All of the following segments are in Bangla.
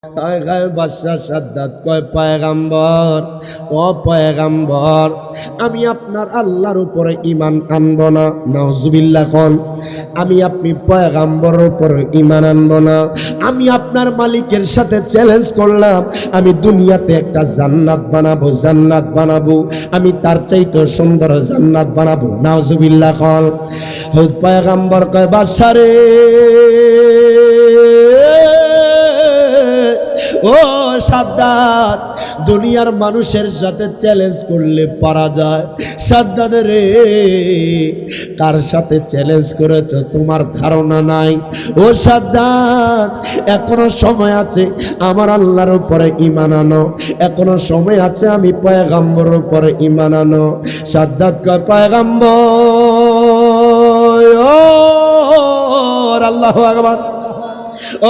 বাদশা সাদ্দাত কয় পয়গাম্বর, ও পয়গাম্বর, আমি আপনার আল্লাহর উপরে ঈমান আনব না। নাউজুবিল্লাহ কোন, আমি আপনি পয়গাম্বরের উপরে ঈমান আনব না। আমি আপনার মালিকের সাথে চ্যালেঞ্জ করলাম, আমি দুনিয়াতে একটা জান্নাত বানাবো, জান্নাত বানাবো, আমি তার চাইতে সুন্দর জান্নাত বানাবো। নাউজুবিল্লাহ কোন। পয়গাম্বর কয় বাদশা রে, ও সাদ্দাত, দুনিয়ার মানুষের সাথে চ্যালেঞ্জ করলে পারা যায়। সাদ্দাত রে, কার সাথে চ্যালেঞ্জ করেছ তোমার ধারণা নাই। ও সাদ্দাত, এখনো সময় আছে আমার আল্লাহর উপরে ঈমান আনো, এখনো সময় আছে আমি পয়গাম্বরের উপরে ঈমান আনো। সাদ্দাত কয় পয়গাম্বর, ও আল্লাহু আকবার,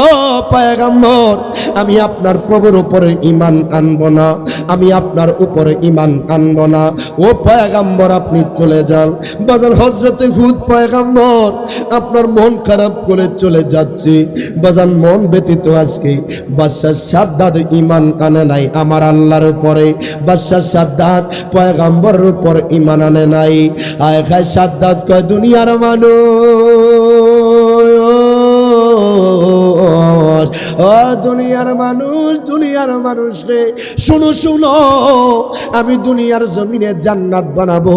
ও পয়গাম্বর, আমি আপনার প্রভুর উপরে ঈমান আনব না, আমি আপনার উপরে ঈমান আনব না। ও পয়গাম্বর, আপনি চলে যান। বাজান হযরতে হুদ পয়গাম্বর আপনার মন খারাপ করে চলে যাচ্ছে। বাজান মন ব্যতীত আজকে বাদশা সাদ্দাত ঈমান আনে নাই আমার আল্লাহর উপরে। বাদশা সাদ্দাত পয়গাম্বরের উপর ঈমান আনে নাই। আয় খায় সাদ্দাত কয় দুনিয়ার মানুষ, ও দুনিয়ার মানুষ, দুনিয়ার মানুষ রে, শুনো শুনো, আমি দুনিয়ার জমিনে জান্নাত বানাবো,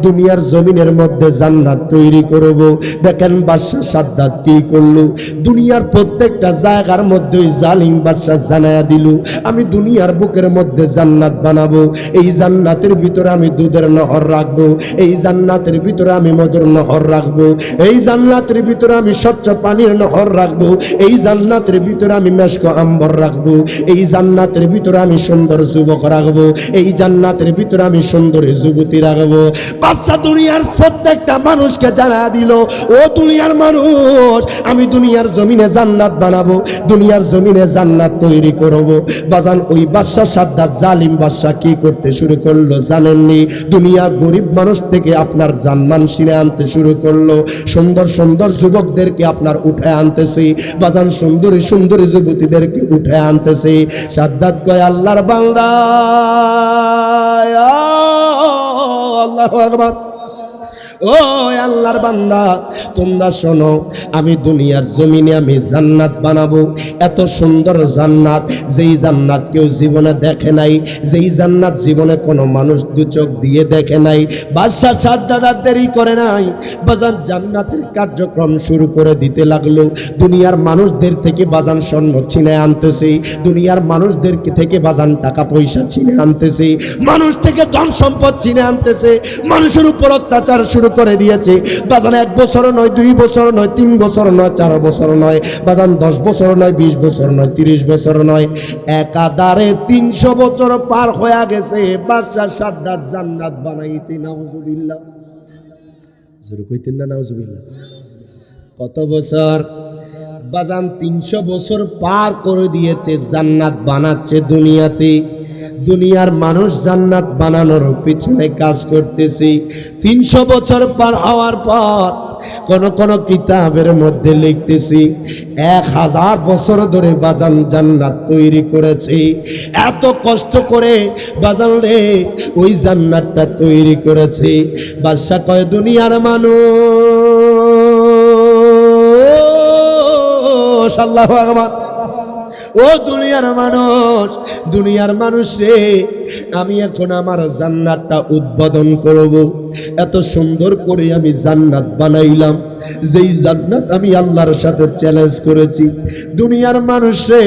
দুনিয়ার জমিনের মধ্যে জান্নাত তৈরি করব। দেখেন বাদশা সাদ্দাত কি করলো, দুনিয়ার প্রত্যেকটা জায়গার মধ্যে ওই জালিম বাদশা জানায়া দিল, আমি দুনিয়ার বুকের মধ্যে জান্নাত বানাবো। এই জান্নাতের ভিতরে আমি দুধের নহর রাখবো, এই জান্নাতের ভিতরে আমি মধুর নহর রাখবো, এই জান্নাতের ভিতরে আমি স্বচ্ছ পানির নহর রাখবো, এই জান্নাতের ভিতরে আমি মেশক আম্বর রাখবো, এই জান্নাতের ভিতরে আমি সুন্দর যুবক রাখবো, এই জান্নাতের ভিতরে আমি সুন্দরী যুবতী রাখবো। বাদশা দুনিয়ার প্রত্যেকটা মানুষকে জানা দিল, ও দুনিয়ার মানুষ, আমি দুনিয়ার জমিনে জান্নাত বানাবো, দুনিয়ার জমিনে জান্নাত তৈরি করব। বাজান ওই বাদশা সাদ্দাত জালিম বাদশা কি করতে শুরু করলো জানেননি? দুনিয়া গরিব মানুষ থেকে আপনার জানমান ছিনে আনতে শুরু করলো, সুন্দর সুন্দর যুবকদেরকে আপনার উঠে আনতেছে, বাজান সুন্দরী সুন্দরী যুবতীদেরকে উঠে আনতেছে। সাদ্দাত কয় আল্লাহর বান্দা, আল্লাহু আকবার, ও আল্লাহর বান্দা, তোমরা শোনো, আমি দুনিয়ার জমিনে আমি জান্নাত বানাবো, এত সুন্দর জান্নাত, যেই জান্নাত কেউ জীবনে দেখে নাই, যেই জান্নাত জীবনে কোনো মানুষ দু চোখ দিয়ে দেখে নাই। বাদশা সাদ্দাত দেরি করে নাই, বাজান জান্নাতের কার্যক্রম শুরু করে দিতে লাগলো। দুনিয়ার মানুষদের থেকে বাজান স্বর্ণ ছিনে আনতেছে, দুনিয়ার মানুষদের থেকে বাজান টাকা পয়সা ছিনে আনতেছে, মানুষ থেকে ধন সম্পদ ছিনে আনতেছে, মানুষের উপর অত্যাচার শুরু করে দিয়েছে। বাজান 1 বছর নয়, 2 বছর নয়, 3 বছর নয়, 4 বছর নয়, বাজান 10 বছর নয়, 20 বছর নয়, 30 বছর নয়, একাধারে 300 বছর পার হয়ে গেছে বাদশা সাদ্দাত জান্নাত বানাইতে। নাউজুবিল্লাহ, জোরে কইতেন না নাউজুবিল্লাহ। কত বছর বাজান? 300 বছর পার করে দিয়েছে, জান্নাত বানাচ্ছে দুনিয়াতে। দুনিয়ার মানুষ জান্নাত বানানোর পিছনে কাজ করতেছি। 300 বছর পার হওয়ার পর কোন কোন কিতাবের মধ্যে লিখতেছি 1000 বছর ধরে বাজান জান্নাত তৈরি করেছে। এত কষ্ট করে বাজান রে ওই জান্নাতটা তৈরি করেছে। বাদশা কয় দুনিয়ার মানুষ, আল্লাহু আকবার, ও দুনিয়ার মানুষ, দুনিয়ার মানুষ রে, আমি এখন আমার জান্নাতটা উদ্বোধন করব। এত সুন্দর করে আমি জান্নাত বানাইলাম, যেই জান্নাত আমি আল্লাহর সাথে চ্যালেঞ্জ করেছি। দুনিয়ার মানুষ রে,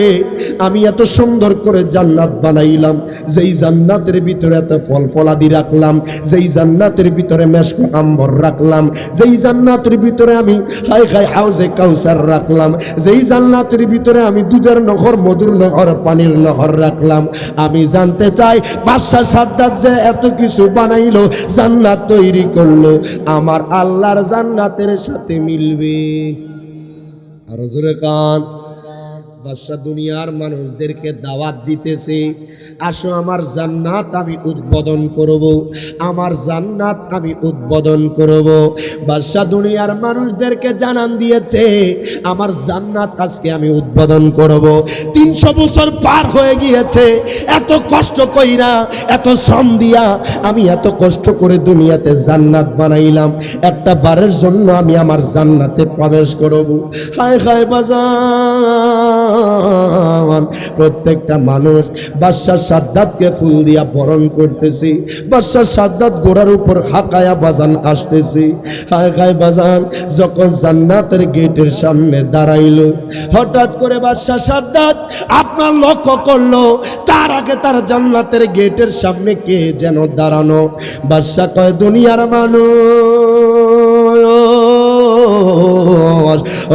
আমি এত সুন্দর করে জান্নাত বানাইলাম, যেই জান্নাতের ভিতরে এত ফল ফলাদি রাখলাম, যেই জান্নাতের ভিতরে মেশক আম্বর রাখলাম, যেই জান্নাতের ভিতরে আমি হাই খাই হাউজে কাউসার রাখলাম, যেই জান্নাতের ভিতরে আমি দুধের নহর, মধুর নহর, পানির নহর রাখলাম। আমি জানতে চাই বাদশা সাদ্দাত যে এত কিছু বানাইলো, জান্নাত তৈরি করলো, আমার আল্লাহর জান্নাতের সাথে মিলবে? আরো জোরে কান। বাদশা দুনিয়ার মানুষদেরকে দাওয়াত দিতেছে, আসো আমার জান্নাত আমি উদ্বোধন করব, আমার জান্নাত আমি উদ্বোধন করব। বাদশা দুনিয়ার মানুষদেরকে জানান দিয়েছে, আমার জান্নাত আজকে আমি উদ্বোধন করব। 300 বছর পার হয়ে গিয়েছে, এত কষ্ট কইরা, এত শ্রম দিয়া আমি এত কষ্ট করে দুনিয়াতে জান্নাত বানাইলাম, একটা বারের জন্য আমি আমার জান্নাতে প্রবেশ করব। হায় হায় বাজান, প্রত্যেকটা মানুষ বাদশা সাদ্দাতকে ফুল দিয়া বরণ করতেছি, বাদশা সাদ্দাত গোড়ার উপর হাকায়া বাজান আসতেছি। হায় হায় বাজান, যখন জান্নাতের গেটের সামনে দাঁড়াইলো, হঠাৎ করে বাদশা সাদ্দাত আপনার লক্ষ্য করলো, তার আগে তার জান্নাতের গেটের সামনে কে যেন দাঁড়ানো। বাদশা কয়, দুনিয়ার মানুষ,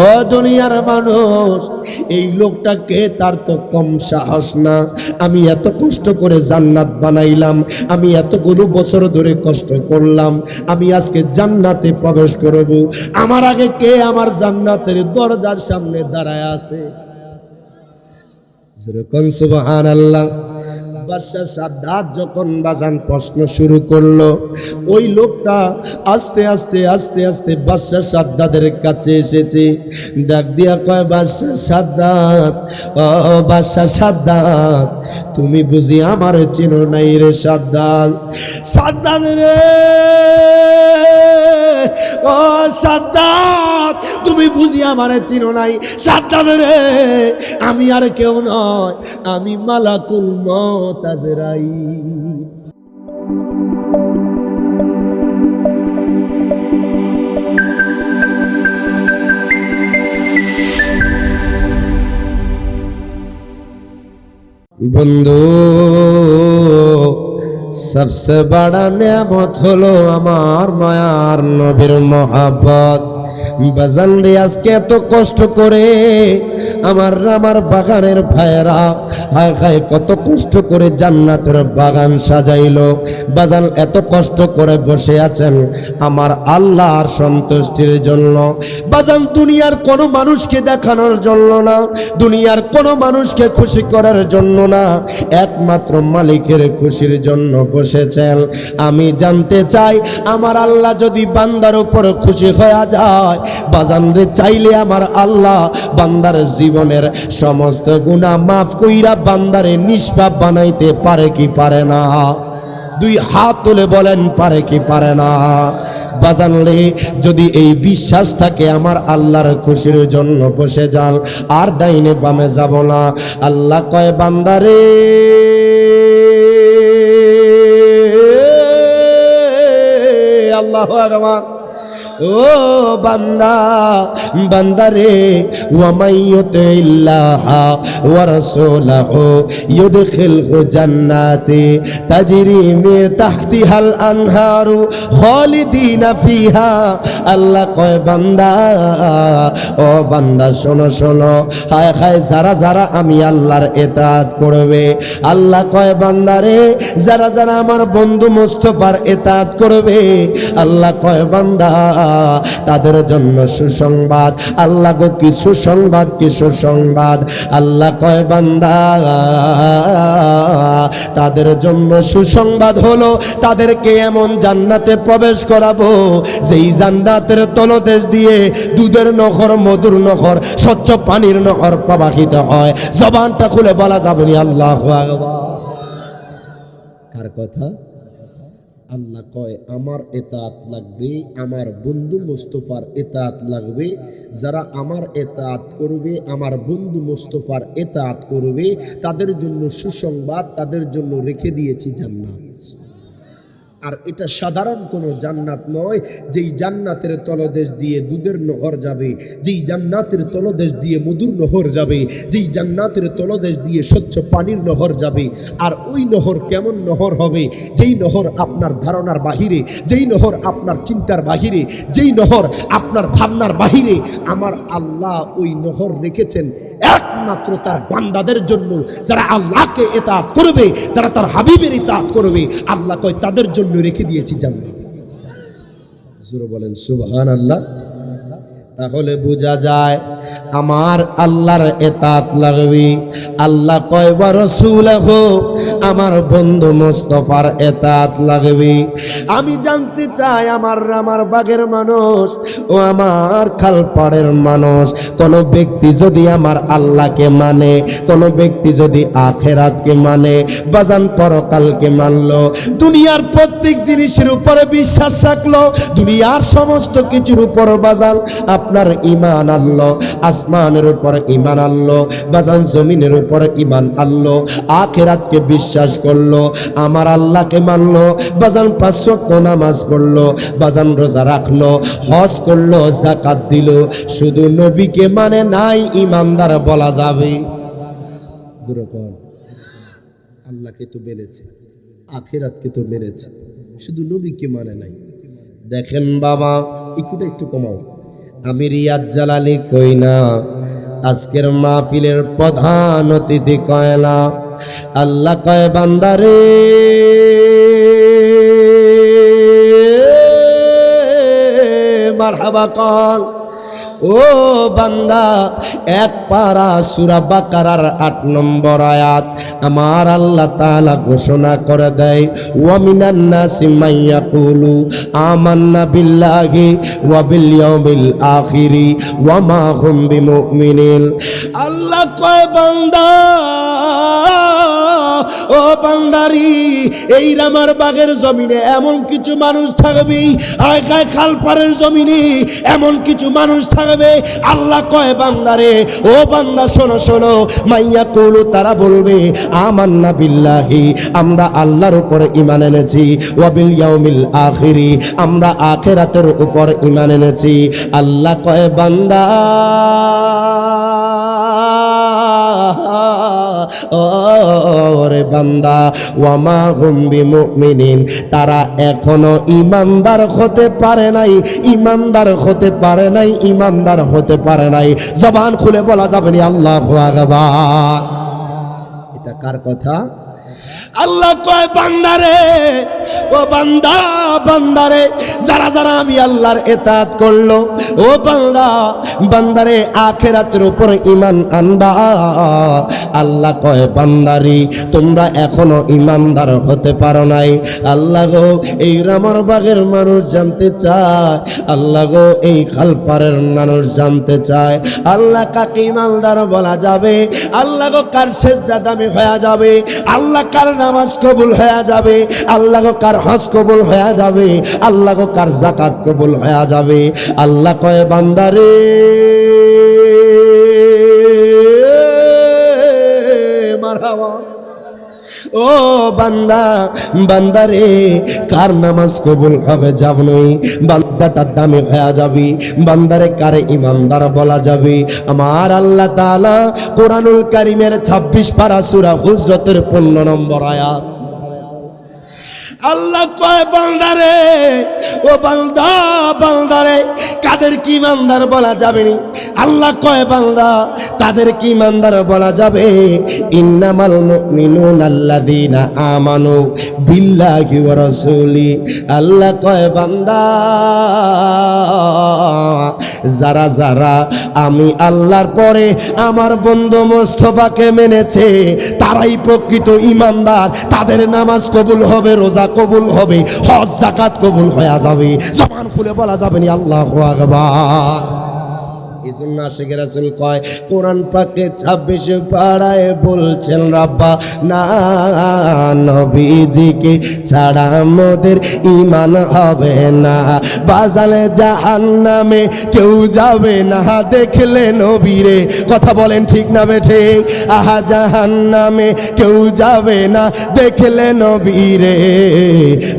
ও দুনিয়ার মানুষ, এই লোকটাকে, তার তো কম সাহস না। আমি এত কষ্ট করে জান্নাত বানাইলাম, আমি এতগুলো বছর ধরে কষ্ট করলাম, আমি আজকে জান্নাতে প্রবেশ করব, আমার আগে কে আমার জান্নাতের দরজার সামনে দাঁড়ায় আছে? সুবহানাল্লাহ। বাদশা সাদ্দাত যখন বাজান প্রশ্ন শুরু করলো, ওই লোকটা আস্তে আস্তে আস্তে আস্তে বাদশা সাদ্দাতের কাছে এসেছে, ডাক দিয়া কয়, বাদশা সাদ্দাত, ও বাদশা সাদ্দাত, তুমি বুঝি আমার চেনো নাই রে সাদ্দাত? সাদ্দাত রে, ও সাদ্দাত, তুমি বুঝি আমার চিনো নাই? সাদ্দাত রে, আমি আর কেউ নয়, আমি মালাকুল মউত আজরাইল। বন্ধু, সবচেয়ে বড় নেয়ামত হলো আমার মায়ার নবীর মোহাব্বত। বাজান রে, আজকে এত কষ্ট করে আমার বাগানের ভাইয়েরা, হায় হায় কত কষ্ট করে জান্নাতের বাগান সাজাইলো। বাজান এত কষ্ট করে বসে আছেন আমার আল্লাহর সন্তুষ্টির জন্য। বাজান দুনিয়ার কোনো মানুষকে দেখানোর জন্য না, দুনিয়ার কোনো মানুষকে খুশি করার জন্য না, একমাত্র মালিকের খুশির জন্য বসেছেন। আমি জানতে চাই, আমার আল্লাহ যদি বান্দার উপর খুশি হয়ে যায়, বাজান রে, চাইলে আমার আল্লাহ বান্দার জীবনের সমস্ত গুনাহ মাফ কইরা বান্দারে নিষ্পাপ বানাইতে পারে কি পারে না? 2 হাত তুলে বলেন, পারে কি পারে না? বাজান রে, যদি এই বিশ্বাস থাকে, আমার আল্লাহর খুশির জন্য বসে যান, আর ডাইনে বামে যাব না। আল্লাহ কয়, বান্দারে, আল্লাহু আকবার, ও বান্দা, বান্দারে, ওয়ামাইয়ুতিল্লাহা ওয়া রাসূলাহু ইউদখিলহু জান্নাতি তাজরি মিন তাহতিহাল আনহারু খালিদিনা ফিহা। আল্লাহ কয়, বান্দা, ও বান্দা, শোনো শোনো, হায় হায়, যারা যারা আমি আল্লাহর ইতাআত করবে, আল্লাহ কয়, বান্দারে, যারা যারা আমার বন্ধু মুস্তাফার ইতাআত করবে, আল্লাহ কয়, বান্দা, তাদের জন্য সুসংবাদ। আল্লাহ গো, কি সুসংবাদ, কি সুসংবাদ! আল্লাহ কয়, বান্দা, তাদের জন্য সুসংবাদ হলো, তাদেরকে এমন জান্নাতে প্রবেশ করাবো, যেই জান্নাতের তলদেশ দিয়ে দুধের নহর, মধুর নহর, স্বচ্ছ পানির নহর প্রবাহিত হয়। জবানটা খুলে বলা যাবে না আল্লাহু আকবার। কার কথা? আল্লাহ কয়, আমার ইতাআত লাগবে, আমার বন্ধু মুস্তাফার ইতাআত লাগবে। যারা আমার ইতাআত করবে, আমার বন্ধু মুস্তাফার ইতাআত করবে, তাদের জন্য সুসংবাদ, তাদের জন্য রেখে দিয়েছি জান্নাত। আর এটা সাধারণ কোনো জান্নাত নয়, যেই জান্নাতের তলদেশ দিয়ে দুধের নহর যাবে, যেই জান্নাতের তলদেশ দিয়ে মধুর নহর যাবে, যেই জান্নাতের তলদেশ দিয়ে স্বচ্ছ পানির নহর যাবে। আর ওই নহর কেমন নহর হবে? যেই নহর আপনার ধারণার বাহিরে, যেই নহর আপনার চিন্তার বাহিরে, যেই নহর আপনার ভাবনার বাহিরে। আমার আল্লাহ ওই নহর রেখেছেন একমাত্র তার বান্দাদের জন্য, যারা আল্লাহকে ইতাআত করবে, যারা তার হাবিবের ইতাআত করবে। আল্লাহ কয়, তাদের জন্য রেখে দিয়েছি জান্নাত। জোরে বলেন সুবহানাল্লাহ। তাহলে বোঝা যায় আমার আল্লাহর এতাত লাগবে। আল্লাহ কয় ওয়া রাসূলুহু, আমার বন্ধু মুস্তাফার এতাত লাগবে। আমি জানতে চাই আমার বাগের মানুষ ও আমার খালপাড়ের মানুষ, কোন ব্যক্তি যদি আমার আল্লাহকে মানে, কোন ব্যক্তি যদি আখিরাতকে মানে, বাজান পরকালকে মানলো, দুনিয়ার প্রত্যেক জিনিসের উপরে বিশ্বাস রাখলো, দুনিয়ার সমস্ত কিছুর উপর বাজান আপনার ঈমান আনলো, আসমানের উপর ঈমান আনলো, বাজান জমিনের উপর ঈমান আনলো, আখিরাতকে বিশ্বাস করলো, আমার আল্লাহকে মানলো, বাজান 5 ওয়াক্ত নামাজ পড়লো, বাজান রোজা রাখলো, হজ করলো, যাকাত দিল, শুধু নবীকে মানে নাই ঈমানদার বলা যাবে? যেরকম আল্লাহকে তো মেনেছে, আখিরাতকে তো মেনেছে, শুধু নবীকে মানে নাই। দেখেন বাবা, একটু কমাও। আমি রিয়াদ জালালি কই না, আজকের মাহফিলের প্রধান অতিথি কয় না। আল্লাহ কয় বান্দারে মারহাবা কল, ও বান্দা, এক পারা সূরা বাকারার 8 নম্বর আয়াত আমার আল্লাহ তাআলা ঘোষণা করে দেয়, ওয়া মিনান নাসি মাইয়াকুলু আমান্না বিল্লাহি ওয়া বিল ইয়াউমিল আখিরি ওয়া মা হুম বিমুমিনিন। আল্লাহ কয় বান্দা, ও বান্দারি, এই রামার বাগের জমিনে এমন কিছু মানুষ থাকবে, আয়খায় খালপাড়ের জমিনে এমন কিছু মানুষ থাকবে, আল্লাহ কয় বান্দারে, ও বান্দা শোনো শোনো, মাইয়া কুলু, তারা বলবে আমান্না বিল্লাহি, আমরা আল্লাহর উপর ঈমান এনেছি, ওয়া বিল ইয়াউমিল আখিরি, আমরা আখিরাতের উপর ঈমান এনেছি। আল্লাহ কয় বান্দা, ওরে বান্দা, ওয়ামা হুম বিমুমিনিন, তারা এখনো ইমানদার হতে পারে নাই, ইমানদার হতে পারে নাই, ইমানদার হতে পারে নাই। জবান খুলে বলা যাবে না আল্লাহু আকবার। এটা কার কথা? আল্লাহ কয় বান্দারে, ও বান্দা, বান্দারে, যারা যারা আমি আল্লাহর ইতাআত করলো, ও বান্দা, বান্দারে আখিরাতের উপর ঈমান আনবা। আল্লাহ কয় বান্দারি, তোমরা এখনো ঈমানদার হতে পারো নাই। আল্লাহ গো, এই রামার বাগের মানুষ জানতে চায়, আল্লাহ গো, এই খালপাড়ের মানুষ জানতে চায়, আল্লাহ কাকে ঈমানদার বলা যাবে? আল্লাহ গো, কার সেজদা দামি হয়ে যাবে? আল্লাহ কার নামাজ কবুল হয়ে যাবে? আল্লাহ গো, কার হজ কবুল হয়ে যাবে? আল্লাহ গো, কার যাকাত কবুল হয়ে যাবে? আল্লাহ কয় বান্দারে মারহাবা, ও বান্দা, বান্দারে, কার নামাজ কবুল হবে জানই, বান্দাটার দামি হয়ে যাবে, বান্দারে কারে ইমানদার বলা যাবে? আমার আল্লাহ তাআলা কোরআনুল কারীমের 26 পারা সূরা হুজরাতের 15 নম্বর আয়াত, আল্লাহ কয় বান্দারে, ও বান্দা, বান্দারে, কাদের কি ইমানদার বলা যাবে নি? আল্লাহ কয় বান্দা, তাদের কি ইমানদার বলা যাবে? ইন্নামাল মুমিনুনা আল্লাযীনা আমানু বিল্লাহি ওয়া রাসূলি। আল্লাহ কয় বান্দা, যারা যারা আমি আল্লাহর পরে আমার বন্ধু মুস্তাফাকে মেনেছে, তারাই প্রকৃত ইমানদার, তাদের নামাজ কবুল হবে, রোজা কবুল হবে, হজ যাকাত কবুল হয়ে যাবে। জবান খুলে বলা যাবে না আল্লাহু আকবার। এজন্য আশিক রাসূল কয়, কোরআন পাকে 26 পারায় বলছেন, রাব্বা না নবীজিকে ছাড়া মোদের ঈমান হবে না, বাজালে জাহান্নামে কেউ যাবে না দেখলে নবীরে। কথা বলেন ঠিক না বেঠে? আহা, জাহান্নামে কেউ যাবে না দেখলে নবীরে,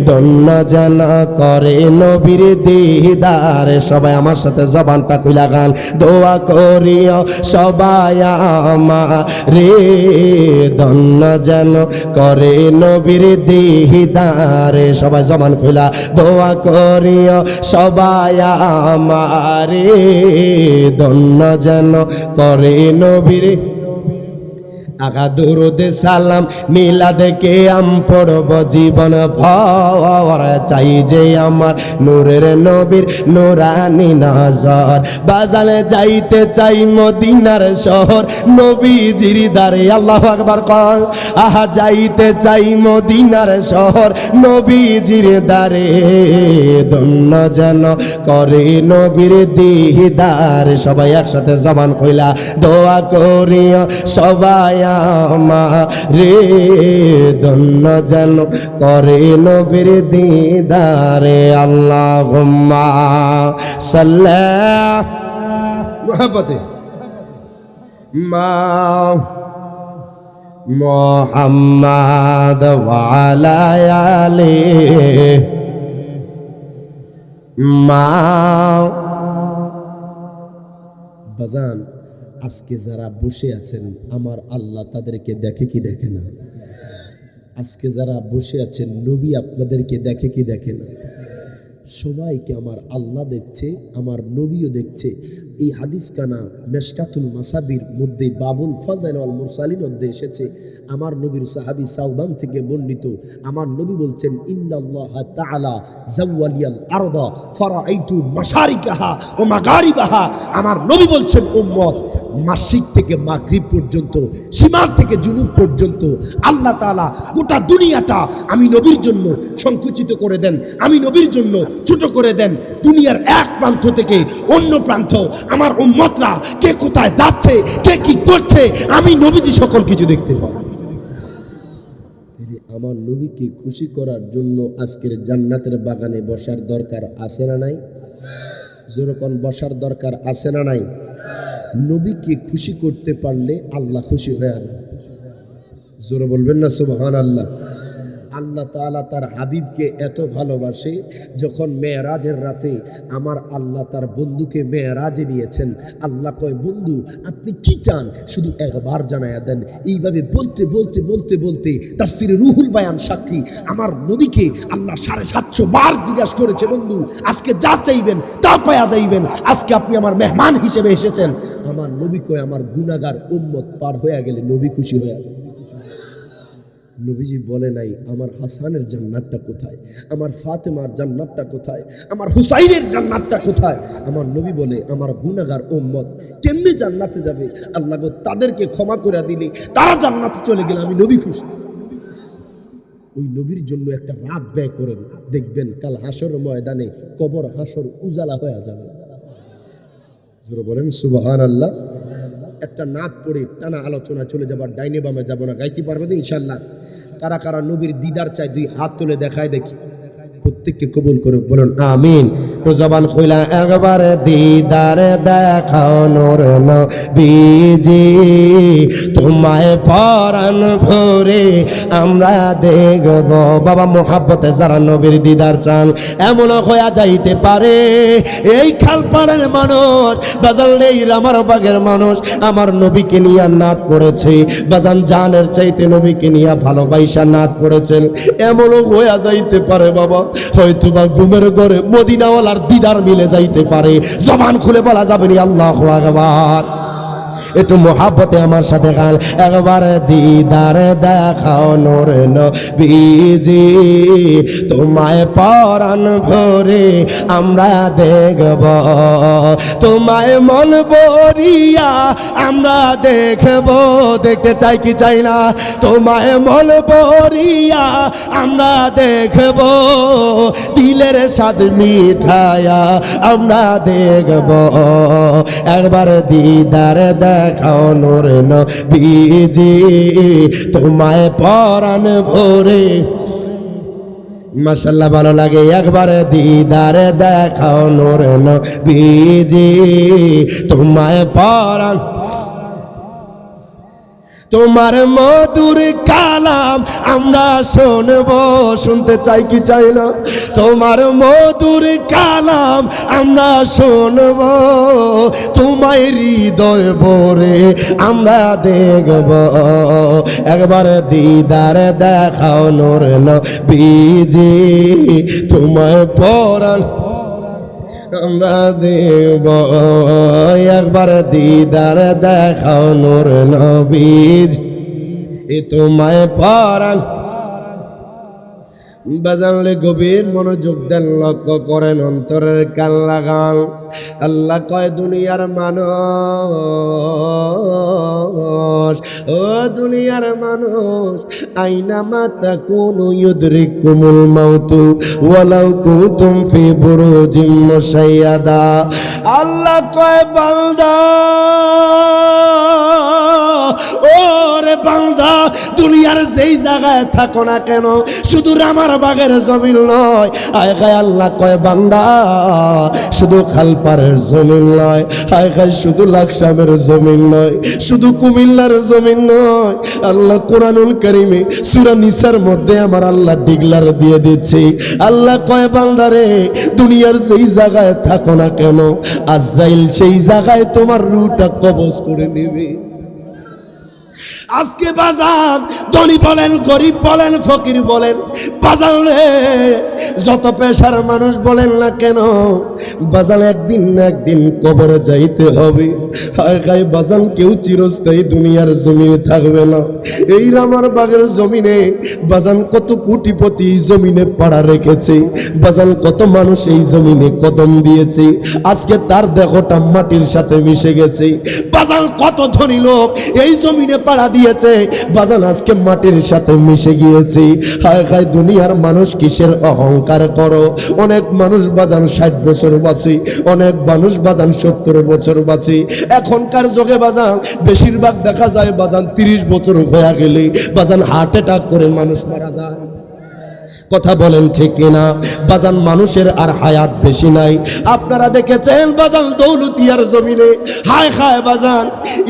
ধন্য যেন করে নবীর দিদার। সবাই আমার সাথে জবানটা খুলে গান, দোয়া করিও সবাই আমারে, ধন্য যেন করে নবীর দিদারে। সবাই জবান খুলা দোয়া করিও সবাই আমারে, ধন্য যেন করে নবীর। আগা দুরুদ সালাম মিলাদে কে আম পড়ব জীবন ভর চাই যে আমার নূরের নবীর নূরানি নজর বাজালে যাইতে চাই মদিনার শহর নবীজির দারে আল্লাহু আকবার কল আহা যাইতে চাই মদিনার শহর নবীজির দারে ধন্য যেন করে নবীর দিদার সবাই একসাথে জবান কইলা দোয়া করিও সবাই আমারে ধন্য যেন করে নবীর দিদারে আল্লাহুম্মা সাল্লি মুহাব্বতে মা মুহাম্মাদ ওয়া আলা আলিহি মা বাজান আজকে যারা বসে আছেন আমার আল্লাহ তাদেরকে দেখে কি দেখে না? আজকে যারা বসে আছেন নবী আপনাদেরকে দেখে কি দেখে না? সবাইকে আমার আল্লাহ দেখছে, আমার নবীও দেখছে। এই হাদিস কানা মেশকাতুল মাসাবির মধ্যে বাবুল ফাজাইল ওয়াল মুরসালিন মধ্যে এসেছে। আমার নবীর সাহাবী সাউবান থেকে বর্ণিত, আমার নবী বলছেন ইন্নাল্লাহ তাআলা জাওয়ালিয়াল আরদা ফারাআইতু মাশারিকাহা ওয়া মাগারিবাহা। আমার নবী বলছেন উম্মত, মাশরিক থেকে মাগরিব পর্যন্ত, শিমাল থেকে জুনুব পর্যন্ত আল্লাহ তাআলা গোটা দুনিয়াটা আমি নবীর জন্য সংকুচিত করে দেন, আমি নবীর জন্য ছোট করে দেন। দুনিয়ার এক প্রান্ত থেকে অন্য প্রান্ত আমার উম্মতরা কে কোথায় যাচ্ছে, কে কি করছে, আমি নবীজি সকল কিছু দেখতে পাই। আমার নবীকে খুশি করার জন্য আজকের জান্নাতের বাগানে বসার দরকার আছে না নাই? যেরকম বসার দরকার আছে না নাই? নবীকে খুশি করতে পারলে আল্লাহ খুশি হয়ে যাবে। জোরে বলবেন না সুবহানাল্লাহ। আল্লাহ তাআলা তার হাবিবকে এত ভালোবাসে, যখন মেরাজের রাতে আমার আল্লাহ তার বন্ধুকে মেরাজে নিয়েছেন, আল্লাহ কয় বন্ধু আপনি কি চান শুধু একবার জানায়া দেন। এইভাবে বলতে বলতে বলতে বলতে তাফসীরে রুহুল বায়ান সাক্ষী, আমার নবীকে আল্লাহ 750 বার জিজ্ঞাসা করেছে বন্ধু আজকে যা চাইবেন তা পায়া যাইবেন, আজকে আপনি আমার মেহমান হিসেবে এসেছেন। আমার নবী কয় আমার গুনাহগার উম্মত পার হয়ে গেলে নবী খুশি হয়ে যাবে। নবীজি বলে নাই আমার হাসানের জান্নাতটা কোথায়, আমার ফাতেমার জান্নাতটা কোথায়, আমার হুসাইনের জান্নাতটা কোথায়। আমার নবী বলে আমার গুনাহগার উম্মত কেমনে জান্নাতে যাবে? আল্লাহ গো তাদেরকে ক্ষমা করে দিলে তারা জান্নাতে চলে গেলে আমি নবী খুশি। ওই নবীর জন্য একটা রাত ব্যয় করেন, দেখবেন কাল হাসর ময়দানে কবর হাসর উজালা হয়ে যাবে। জোরে বলেন সুবহানাল্লাহ। একটা নাত পড়ে টানা আলোচনা চলে যাবার, ডাইনে বামে যাব না, গাইতে পারবে তো ইনশাল্লাহ। কারা কারা নবীর দিদার চাই দুই হাত তুলে দেখায় দেখি, প্রত্যেককে কবুল করে বলুন আমিন। তো জবান খুইলা একবার দিদার দেখাও নূর নবীজি, তোমায় পরাণ ভরে আমরা দেখব। বাবা মোহাব্বতে যারা নবীর দিদার চান এমন হইয়া যাইতে পারে এই খালপাড়ের মানুষ, বাজান এই রামার বাগের মানুষ আমার নবীকে নিয়ে নাত পড়েছে, বাজান জানের চাইতে নবীকে নিয়ে ভালোবাসা নাত পড়েছেন। এমনও হইয়া যাইতে পারে বাবা, হয়তো বা ঘুমের ঘরে মদিনাওয়ালার দিদার মিলে যাইতে পারে। জবান খুলে বলা যাবে না আল্লাহু আকবার। একটু মোহাব্বতে আমার সাথে গান, একবার দিদার দেখাও নূর নবীজি, তোমায় পরাণ ভরে আমরা দেখব, তোমায় মন ভরিয়া আমরা দেখব। দেখতে চাই কি চাই না? তোমায় মন ভরিয়া আমরা দেখব, দিলের স্বাদ মিঠায়া আমরা দেখব। একবার দিদার দেখাও নূর নবীজি, তোমায় পরাণ ভরে। মাশাআল্লাহ ভালো লাগে। একবার দিদার দেখাও নূর নবীজি, তোমায় পরাণ, তোমার মধুর কালাম আমরা শুনবো। শুনতে চাই কি চাই না? তোমার মধুর কালাম আমরা শুনবো, তোমায় হৃদয় ভরে আমরা দেখব। একবার দিদার দেখাও নূর নবীজি, তোমায় পরাণ আমরা দেব। একবার দিদার দেখাও নূর নবীজি। এ তোমায় পরাণ বাজানলে গভীর মনোযোগ দেন, লক্ষ্য করেন, অন্তরের কান লাগান। আল্লাহ কয় দুনিয়ার মানুষ, ও দুনিয়ার মানুষ, আইনামা তাকুনু ইউদরিকুমুল মাউতু ওয়ালাউ কুনতুম ফি বুরুজিম মুশাইয়াদা। আল্লাহ কয় বান্দা, ওরে বান্দা, দুনিয়ার যেই জায়গায় থাকো না কেন, শুধু আমার বাগের জমিন নয়, আয় গায় আল্লাহ কয় বান্দা, শুধু খালপাড়ের জমিন নয়, আয় গায় শুধু লাকসামের জমিন নয়, শুধু কুমিল্লার জমিন নয়। আল্লাহ কোরআনুল কারীমে সূরা নিসার মধ্যে আমার আল্লাহ ডিগলার দিয়ে দিচ্ছে। আল্লাহ কয় বান্দারে, দুনিয়ার যেই জায়গায় থাকো না কেন, আজরাইল সেই জায়গায় তোমার রূহটা কবজ করে নেবে। আজকে বাজান ধনী বলেন, গরিব বলেন, ফকির বলেন, বাজান রে যত পেশার মানুষ বলেন না কেন, বাজান একদিন না একদিন কবরে যাইতে হবে। আর গায়ে বাজান কেউ চিরস্থায়ী দুনিয়ার জমিনে থাকবে না। এই রামার বাগের জমিনে বাজান কত কোটিপতি জমিনে পাড়া রেখেছে, বাজান কত মানুষ এই জমিনে কদম দিয়েছে, আজকে তার দেহটা মাটির সাথে মিশে গেছে। বাজান কত ধনী লোক এই জমিনে পাড়া দিয়েছে, বাজান আজকে মাটির সাথে মিশে গিয়েছে। হায় হায় দুনিয়ার মানুষ কিসের অহংকার করো। অনেক মানুষ বাজান 60 বছর বাঁচে, অনেক মানুষ বাজান 70 বছর বাঁচে। এখনকার যুগে বাজান বেশিরভাগ দেখা যায় বাজান 30 বছর হয়ে গেলে বাজান হার্ট অ্যাটাক করে মানুষ মারা যায়। কথা বলেন ঠিক কিনা? বাজান মানুষের আর হায়াত বেশি নাই। আপনারা দেখেছেন বাজান দৌলতিয়ার জমিনে, হায় হায় বাজান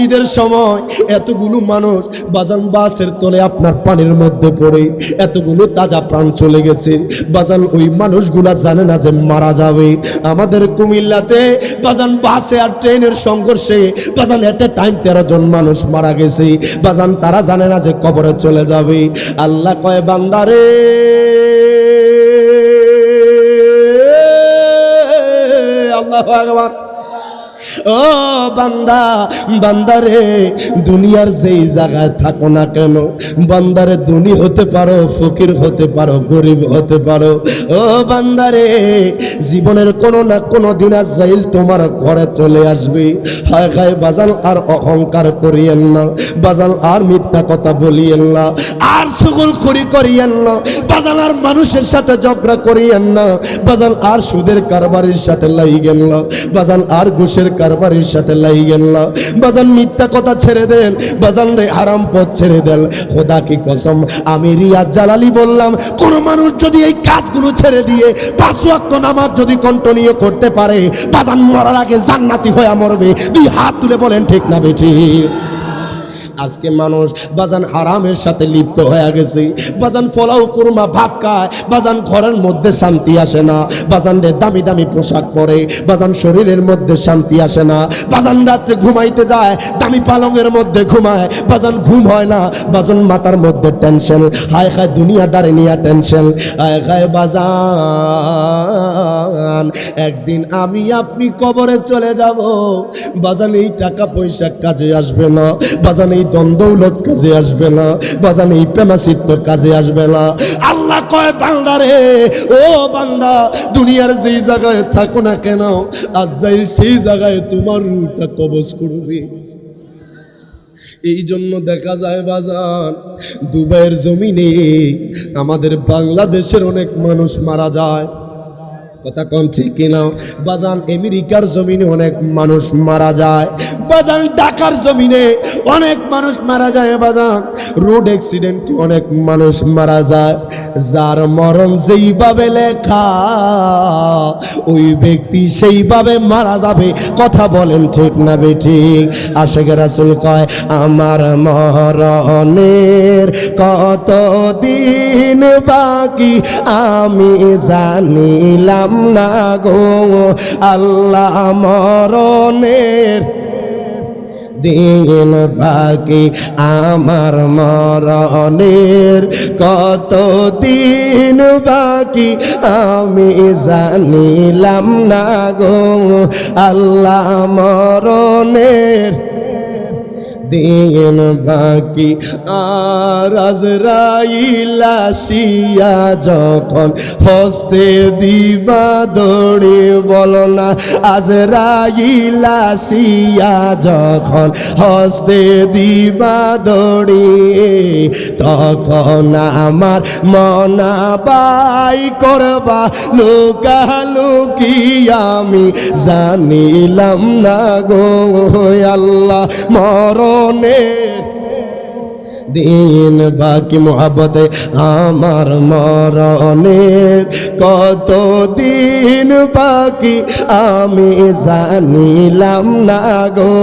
ঈদের সময় এতগুলো মানুষ বাজান বাসের তলে আপনার পানির মধ্যে পড়ে এতগুলো তাজা প্রাণ চলে গেছে। বাজান ওই মানুষগুলা জানে না যে মারা যাবে। আমাদের কুমিল্লাতে বাজান বাসে আর ট্রেনের সংঘর্ষে বাজান এট এ টাইম 13 জন মানুষ মারা গেছে। বাজান তারা জানে না যে কবরে চলে যাবে। আল্লাহ কয় বান্দারে, আল্লাহু আকবার, ও বান্দা, বান্দারে দুনিয়ার যেই জায়গায় থাকো না কেন, বান্দারে ধনী হতে পারো, ফকির হতে পারো, গরিব হতে পারো, ও বান্দারে জীবনের কোনো না কোনো দিন আজরাইল তোমার ঘরে চলে আসবে। হায় হায় বাজান আর অহংকার করিয়েন না, বাজান আর মিথ্যা কথা বলিয়েন না, আর চুগলখড়ি করিয়েন না, বাজান আর মানুষের সাথে ঝগড়া করিয়েন না, বাজান আর সুদের কারবারির সাথে লাইগেন না, বাজান আর ঘুষের কারবারির সাথে লাইগেন না, বাজান মিথ্যা কথা ছেড়ে দেন, বাজান রে হারাম পথ ছেড়ে দেন। খোদা কি কসম, আমি রিয়াজ জালালি বললাম, কোন মানুষ যদি এই কাজগুলো ছেড়ে দিয়ে 5 ওয়াক্ত নামাজ যদি কন্টিনিউ করতে পারে, বাজান মরার আগে জান্নাতি হয়ে মরবে। 2 হাত তুলে বলেন ঠিক না বেঠি? আজকে মানুষ বাজান হারামের সাথে লিপ্ত হয়ে গেছে। বাজান ফলাও কুরমা ভাত খায়, বাজান ঘরের মধ্যে শান্তি আসে না, বাজান রে দামি দামি পোশাক পরে, বাজান শরীরের মধ্যে শান্তি আসে না, বাজান রাত্রে ঘুমাইতে যায় দামি পালঙের মধ্যে ঘুমায়, বাজান ঘুম হয় না, বাজান মাথার মধ্যে টেনশন, হায় হায় দুনিয়াদারি নিয়ে টেনশন। হায় হায় বাজান একদিন আমি আপনি কবরে চলে যাব, বাজান এই টাকা পয়সা কাজে আসবে না, বাজান এই দৌলত কাজে আসবে না, বাজান এই প্রেমাসিত্ব কাজে আসবে না। আল্লাহ কয় বান্দারে, ও বান্দা দুনিয়ার যেই জায়গায় থাকো না কেন, আজরাইল সেই জায়গায় তোমার রূহটা কবজ করবে। এই জন্য দেখা যায় বাজান দুবাইয়ের জমিনে আমাদের বাংলাদেশের অনেক মানুষ মারা যায়। কথা কোন ঠিক কিনা? বাজান আমেরিকার জমিনে অনেক মানুষ মারা যায়, বাজান ঢাকার জমিনে অনেক মানুষ মারা যায়, বাজান রোড অ্যাক্সিডেন্টে অনেক মানুষ মারা যায়। যার মরণ যেইভাবে লেখা ওই ব্যক্তি সেইভাবে মারা যাবে। কথা বলেন ঠিক না বেঠিক? আশিক রাসূল কয় আমার মরণের কত দিন বাকি আমি জানিলাম না গো আল্লাহ, মরণের দিন বাকি আমার মরণের কত দিন বাকি আমি জানিলাম না গো আল্লাহ, মরণের দিন বাকি আর আজরাইল আসিয়া যখন হস্তে দিবা দড়ি, বলো না আজরাইল আসিয়া যখন হস্তে দিবা দড়ি, তখন আমার মনা বাই করবা লুকালুকি আমি জানিলাম না গো আল্লাহ। মরণের দিন বাকি মোহাব্বতে আমার মরণের কত দিন বাকি আমি জানিলাম না গো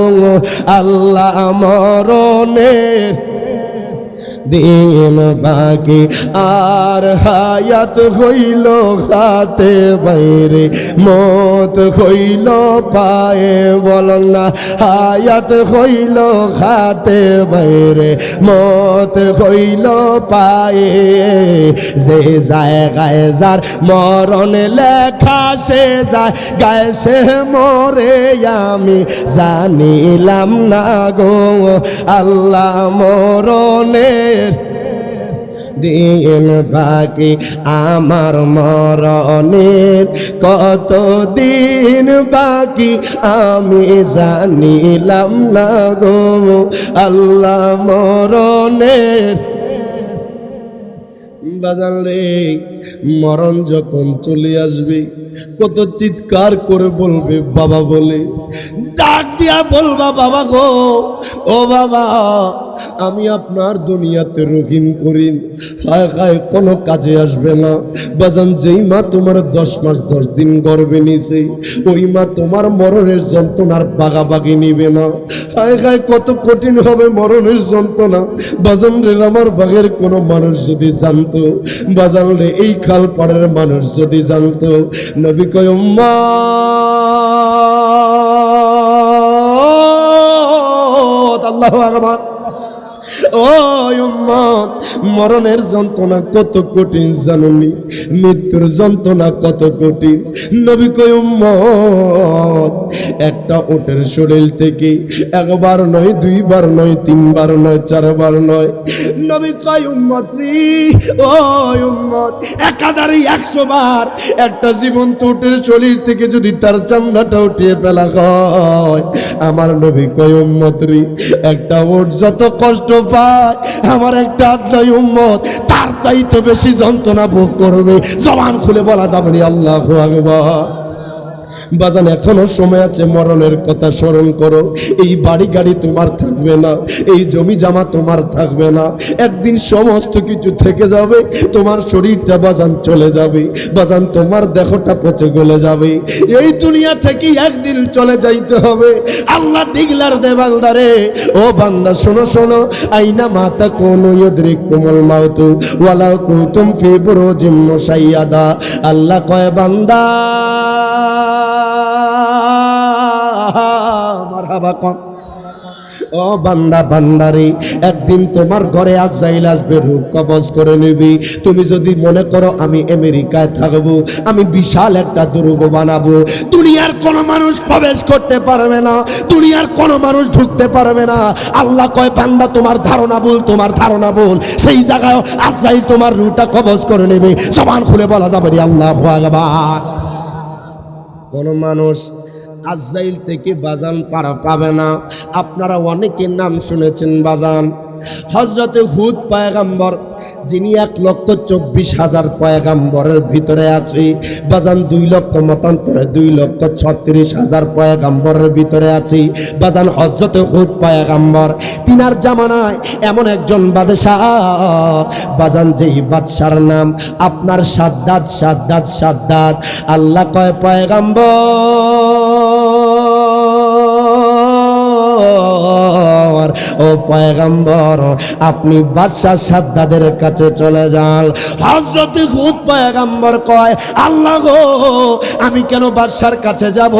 আল্লাহ। মরণের দিন বাকি আর হায়াত হইল হাতে বাইরে, মত হইল পায়ে, বল না হায়াত হইল হাতে বাইরে, মত হইল পায়ে। যে জায়গায় যার মরণ লেখা সে যায় গায়ে সে মরে আমি জানিলাম না গো আল্লাহ। মরণের দিন বাকি আমার মরণের কত দিন বাকি আমি জানিলাম না গো আল্লাহ। মরণের বাজান রে, মরণ যখন চলে আসবে কত চিৎকার করে বলবে বাবা বলে, ডাক দিয়া বলবা বাবা গো, ও বাবা আমি আপনার দুনিয়াতে রহিম করিম, হায় হায় কোনো কাজে আসবে না। বাজান যেই মা তোমার 10 মাস 10 দিন গর্ভে নিছে ওই মা তোমার মরণের যন্ত্রণার বাগাবাগি নিবে না। হায় হায় কত কঠিন হবে মরণের যন্ত্রণা। বাজান রে, আমার বাগের কোনো মানুষ যদি জানতো, বাজান রে এই খাল পাড়ের মানুষ যদি জানতো, নবী কয় উম্মত আল্লাহু আকবার, ও উম্মত মরণের যন্ত্রণা কত কঠিন জানুনি, মৃত্যুর যন্ত্রণা কত কঠিন। নবী কয় উম্মত একটা উটের শরীর থেকে একবার নয়, 2 বার নয়, 3 বার নয়, 4 বার নয়। নবী কয় উম্মত রে, ও উম্মত একাধারে 100 বার একটা জীবন্ত উটের শরীর থেকে যদি তার চামড়াটা উঠিয়ে ফেলা হয়, আমার নবী কয় উম্মত রে একটা উট যত কষ্ট পায় আমার একটা আত্মাই উম্মত তার চাইতে বেশি যন্ত্রণা ভোগ করবে। জবান খুলে বলা যাবে না আল্লাহু আকবার। বাজান এখনো সময় আছে, মরণের কথা স্মরণ করো। এই বাড়ি গাড়ি তোমার থাকবে না, এই জমি জামা তোমার থাকবে না, একদিন সমস্ত কিছু থেকে যাবে, তোমার শরীরটা বাজান চলে যাবে, বাজান তোমার দেহটা পচে গলে যাবে। এই দুনিয়া থেকে একদিন চলে যাইতে হবে। আল্লাহ ডিগলার দে বান্দারে, ও বান্দা শোনো শোনো, আইনা মাতা কোন ইউদরিকুমুল মাউতু ওয়ালাউ কুনতুম ফি বুরুজিম মুশাইয়াদা। আল্লাহ কয় বান্দা মারহাবা কর, ও বান্দা বান্দারে একদিন তোমার ঘরে আজরাইল আসবে, রূহ কবজ করে নিবি। তুমি যদি মনে করো আমি আমেরিকায় থাকবো, আমি বিশাল একটা দুর্গ বানাবো, দুনিয়ার কোনো মানুষ প্রবেশ করতে পারবে না, দুনিয়ার কোনো মানুষ ঢুকতে পারবে না। আল্লাহ কয় বান্দা তোমার ধারণা ভুল, তোমার ধারণা ভুল। সেই জায়গায় আজরাইল তোমার রূহটা কবজ করে নেবে। জবান খুলে বলা যাবে না আল্লাহু আকবার। কোন মানুষ আজরাইল থেকে বাজান পারা পাবে না। আপনারা অনেকের নাম শুনেছেন বাজান, হযরতে হুদ পয়গম্বর, যিনি 1,24,000 পয়গম্বরের ভিতরে আছে বাজান, 2 লক্ষ মতান্তরে 2,36,000 পয়গম্বরের ভিতরে আছে বাজান। হযরতে হুদ পয়গম্বর, তিনার জামানায় এমন একজন বাদশাহ বাজান, যেই বাদশার নাম আপনার সাদ্দাত সাদ্দাত সাদ্দাত। আল্লাহ কয় পয়গম্বর, ও পয়গম্বর আপনি বাদশাহ সাদ্দাদের কাছে চলে যান। হযরত হুদ পয়গম্বর কয় আল্লাহ গো আমি কেন বাদশার কাছে যাব?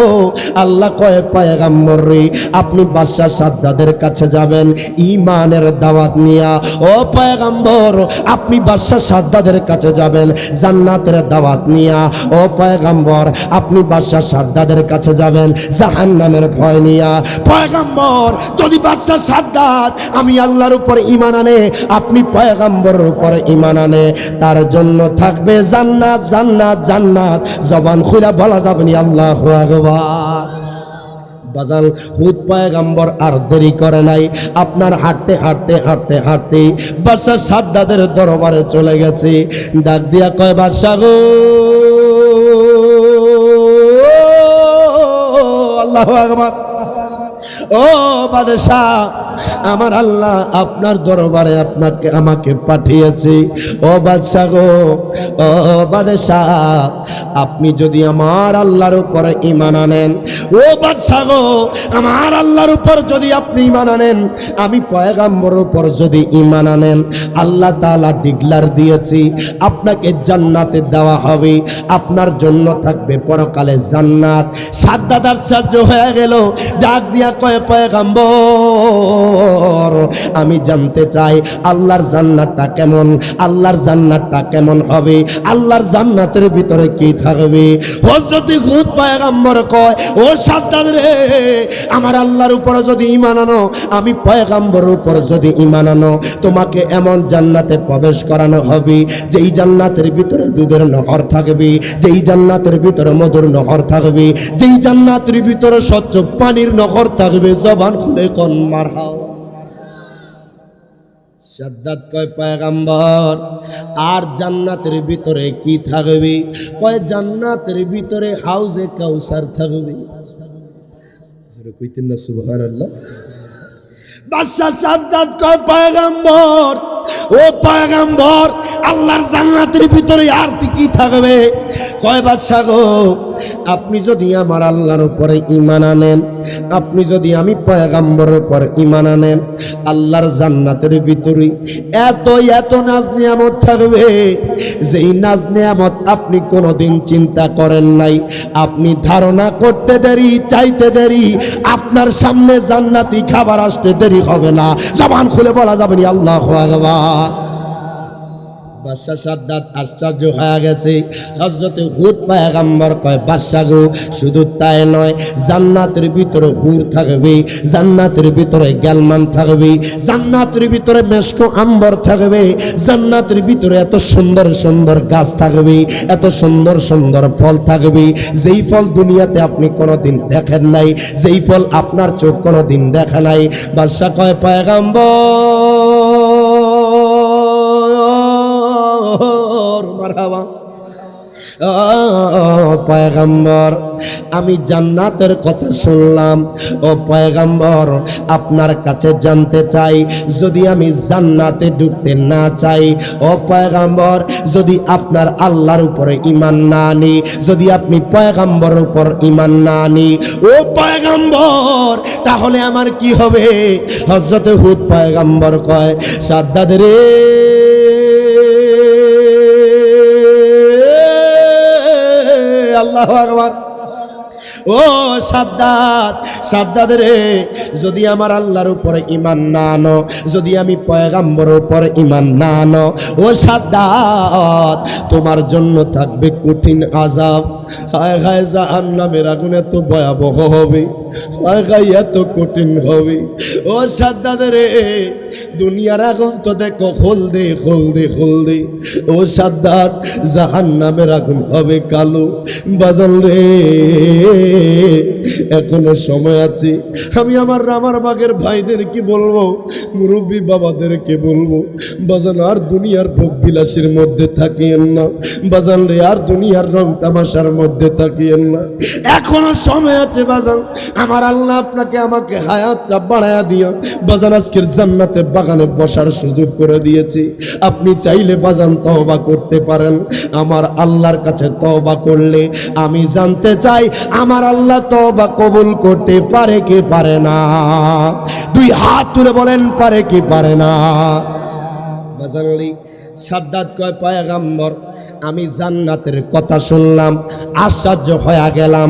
আল্লাহ কয় পয়গম্বর রে আপনি বাদশাহ সাদ্দাদের কাছে যাবেন ঈমানের দাওয়াত নিয়া। ও পয়গম্বর আপনি বাদশাহ সাদ্দাদের কাছে যাবেন জান্নাতের দাওয়াত নিয়া। ও পয়গম্বর আপনি বাদশাহ সাদ্দাদের কাছে যাবেন জাহান্নামের ভয় নিয়া। পয়গম্বর যদি বাদশাহ সাদ্দাত আমি আল্লাহর উপর ঈমান আনে, আপনি পয়গম্বরের উপর ঈমান আনে, তার জন্য থাকবে জান্নাত জান্নাত জান্নাত। জবান খুলে বলা যাবে না আল্লাহু আকবার। বাজান হুদ পয়গম্বর আর দেরি করে নাই, আপনার হাঁটতে হাঁটতে হাঁটতে হাঁটতে বাদশা সাদ্দাতের দরবারে চলে গেছে। ডাক দিয়া কয়, বাদশা গো, আল্লাহু আকবার, ও বাদশাহ, আমার আল্লাহ আপনার দরবারে আপনাকে আমাকে পাঠিয়েছে। ও বাদশাহ গো, ও বাদশাহ, আপনি যদি আমার আল্লাহর উপর ঈমান আনেন, ও বাদশাহ গো, আমার আল্লাহর উপর যদি আপনি ঈমান আনেন, আমি পয়গম্বরের উপর যদি ঈমান আনেন, আল্লাহ তাআলা ডিক্লার দিয়েছি আপনাকে জান্নাতে দেওয়া হবে, আপনার জন্য থাকবে পরকালে জান্নাত। সাদ্দাত আশ্চর্য হয়ে গেল, ডাক দিয়া কয়, পয়গম্বর, আমি জানতে চাই আল্লাহর জান্নাতটা কেমন, আল্লাহর জান্নাতটা কেমন হবে, আল্লাহর জান্নাতের ভিতরে কি থাকবে। হযরত হুদ পয়গম্বর কয়, ও সাদ্দাত রে, আমার আল্লাহর উপর যদি ঈমান আনো, আমি পয়গম্বরের উপর যদি ঈমান আনো, তোমাকে এমন জান্নাতে প্রবেশ করানো হবে যেই জান্নাতের ভিতরে দুধের নহর থাকবে, যেই জান্নাতের ভিতরে মধুর নহর থাকবে, যেই জান্নাতের ভিতরে স্বচ্ছ পানির নহর থাকবে। জবান খুলে কোন মারহাবা। সাদ্দাত কয়, পয়গম্বর, আর জান্নাতের ভিতরে কি থাকবে? কয়, জান্নাতের ভিতরে হাউজে কাউসার থাকবে। কইতেন না সুবহানাল্লাহ। বাদশা সাদ্দাত কয়, পয়গম্বর, ও পয়গম্বর, আল্লাহর জান্নাতের ভিতরে আর কি থাকবে? কয়, বাদশা গো, আপনি যদি আমার আল্লাহর উপরে ঈমান আনেন, আপনি যদি আমি পয়গম্বরের উপর ঈমান আনেন, আল্লাহর জান্নাতের ভিতরে এত এত নাজ নিয়ামত থাকবে, যেই নাজ নিয়ামত আপনি কোনোদিন চিন্তা করেন নাই। আপনি ধারণা করতে দেরি, চাইতে দেরি, আপনার সামনে জান্নাতি খাবার আসতে দেরি হবে না। জবান খুলে বলা যাবে না আল্লাহু আকবার। বাদশা সাদ্দাত আশ্চর্য হয়ে গেছে। হযরত হুদ পয়গম্বর কয়, বাদশা গো, শুধু তাই নয়, জান্নাতের ভিতরে হুর থাকবে, জান্নাতের ভিতরে গ্যালমান থাকবে, জান্নাতের ভিতরে মেশক আম্বর থাকবে, জান্নাতের ভিতরে এত সুন্দর সুন্দর গাছ থাকবে, এত সুন্দর সুন্দর ফল থাকবে, যেই ফল দুনিয়াতে আপনি কোনোদিন দেখেন নাই, যেই ফল আপনার চোখ কোনোদিন দেখে নাই। বাদশা কয়, পয়গম্বর, মারহাবা, পয়গম্বর, আমি জান্নাতের কথা শুনলাম। ও পয়গম্বর, আপনার কাছে জানতে চাই, যদি আমি জান্নাতে ঢুকতে না চাই, ও পয়গম্বর, যদি আপনার আল্লাহর উপরে ঈমান না আনি, যদি আপনি পয়গম্বরের উপর ঈমান না আনি, ও পয়গম্বর, তাহলে আমার কি হবে? হযরত হুদ পয়গম্বর কয়, সাদ্দাত রে, আল্লাহু আকবার, ও সাদ্দাত, সাদ্দাত রে, যদি আমার আল্লাহর উপরে ঈমান না আনো, যদি আমি পয়গম্বরের উপর ঈমান না আনো, ও সাদ্দাত, তোমার জন্য থাকবে কঠিন আযাব। হায় হায়, জাহান্নামের আগুন এত ভয়াবহ হবে, হায় হায়, এত কঠিন হবে। ও সাদ্দাত রে, দুনিয়ার আগুন তো দেখো হলদে হলদে হলদে, ও সাদ্দাত, জাহান্নামের আগুন হবে কালো। বাজান রে, এখনো সময় আছে। আমি আমার রামারবাগের ভাইদেরকে বলবো, মুরব্বী বাবাদেরকে বলবো, বাজান আর দুনিয়ার ভোগ বিলাসের মধ্যে থাকিয়েন না। বাজান রে, আর দুনিয়ার রং তামাশার মধ্যে থাকিয়েন না। এখনো সময় আছে বাজান। আমার আল্লাহ আপনাকে আমাকে হায়াতটা বাড়ায়া দিও বাজান। আজকের জান্নাতে বাগানে বসার সুযোগ করে দিয়েছি। আপনি চাইলে বাজান তওবা করতে পারেন। আমার আল্লাহর কাছে তওবা করলে আমি জানতে চাই আমার আল্লাহ তওবা কবুল করতে পারে কি পারে না? দুই হাত তুলে বলেন, পারে কি পারে না? বাজানলি সাদ্দাত কয়, পয়গম্বর, আমি জান্নাতের কথা শুনলাম, আশ্চর্য হয়ে গেলাম।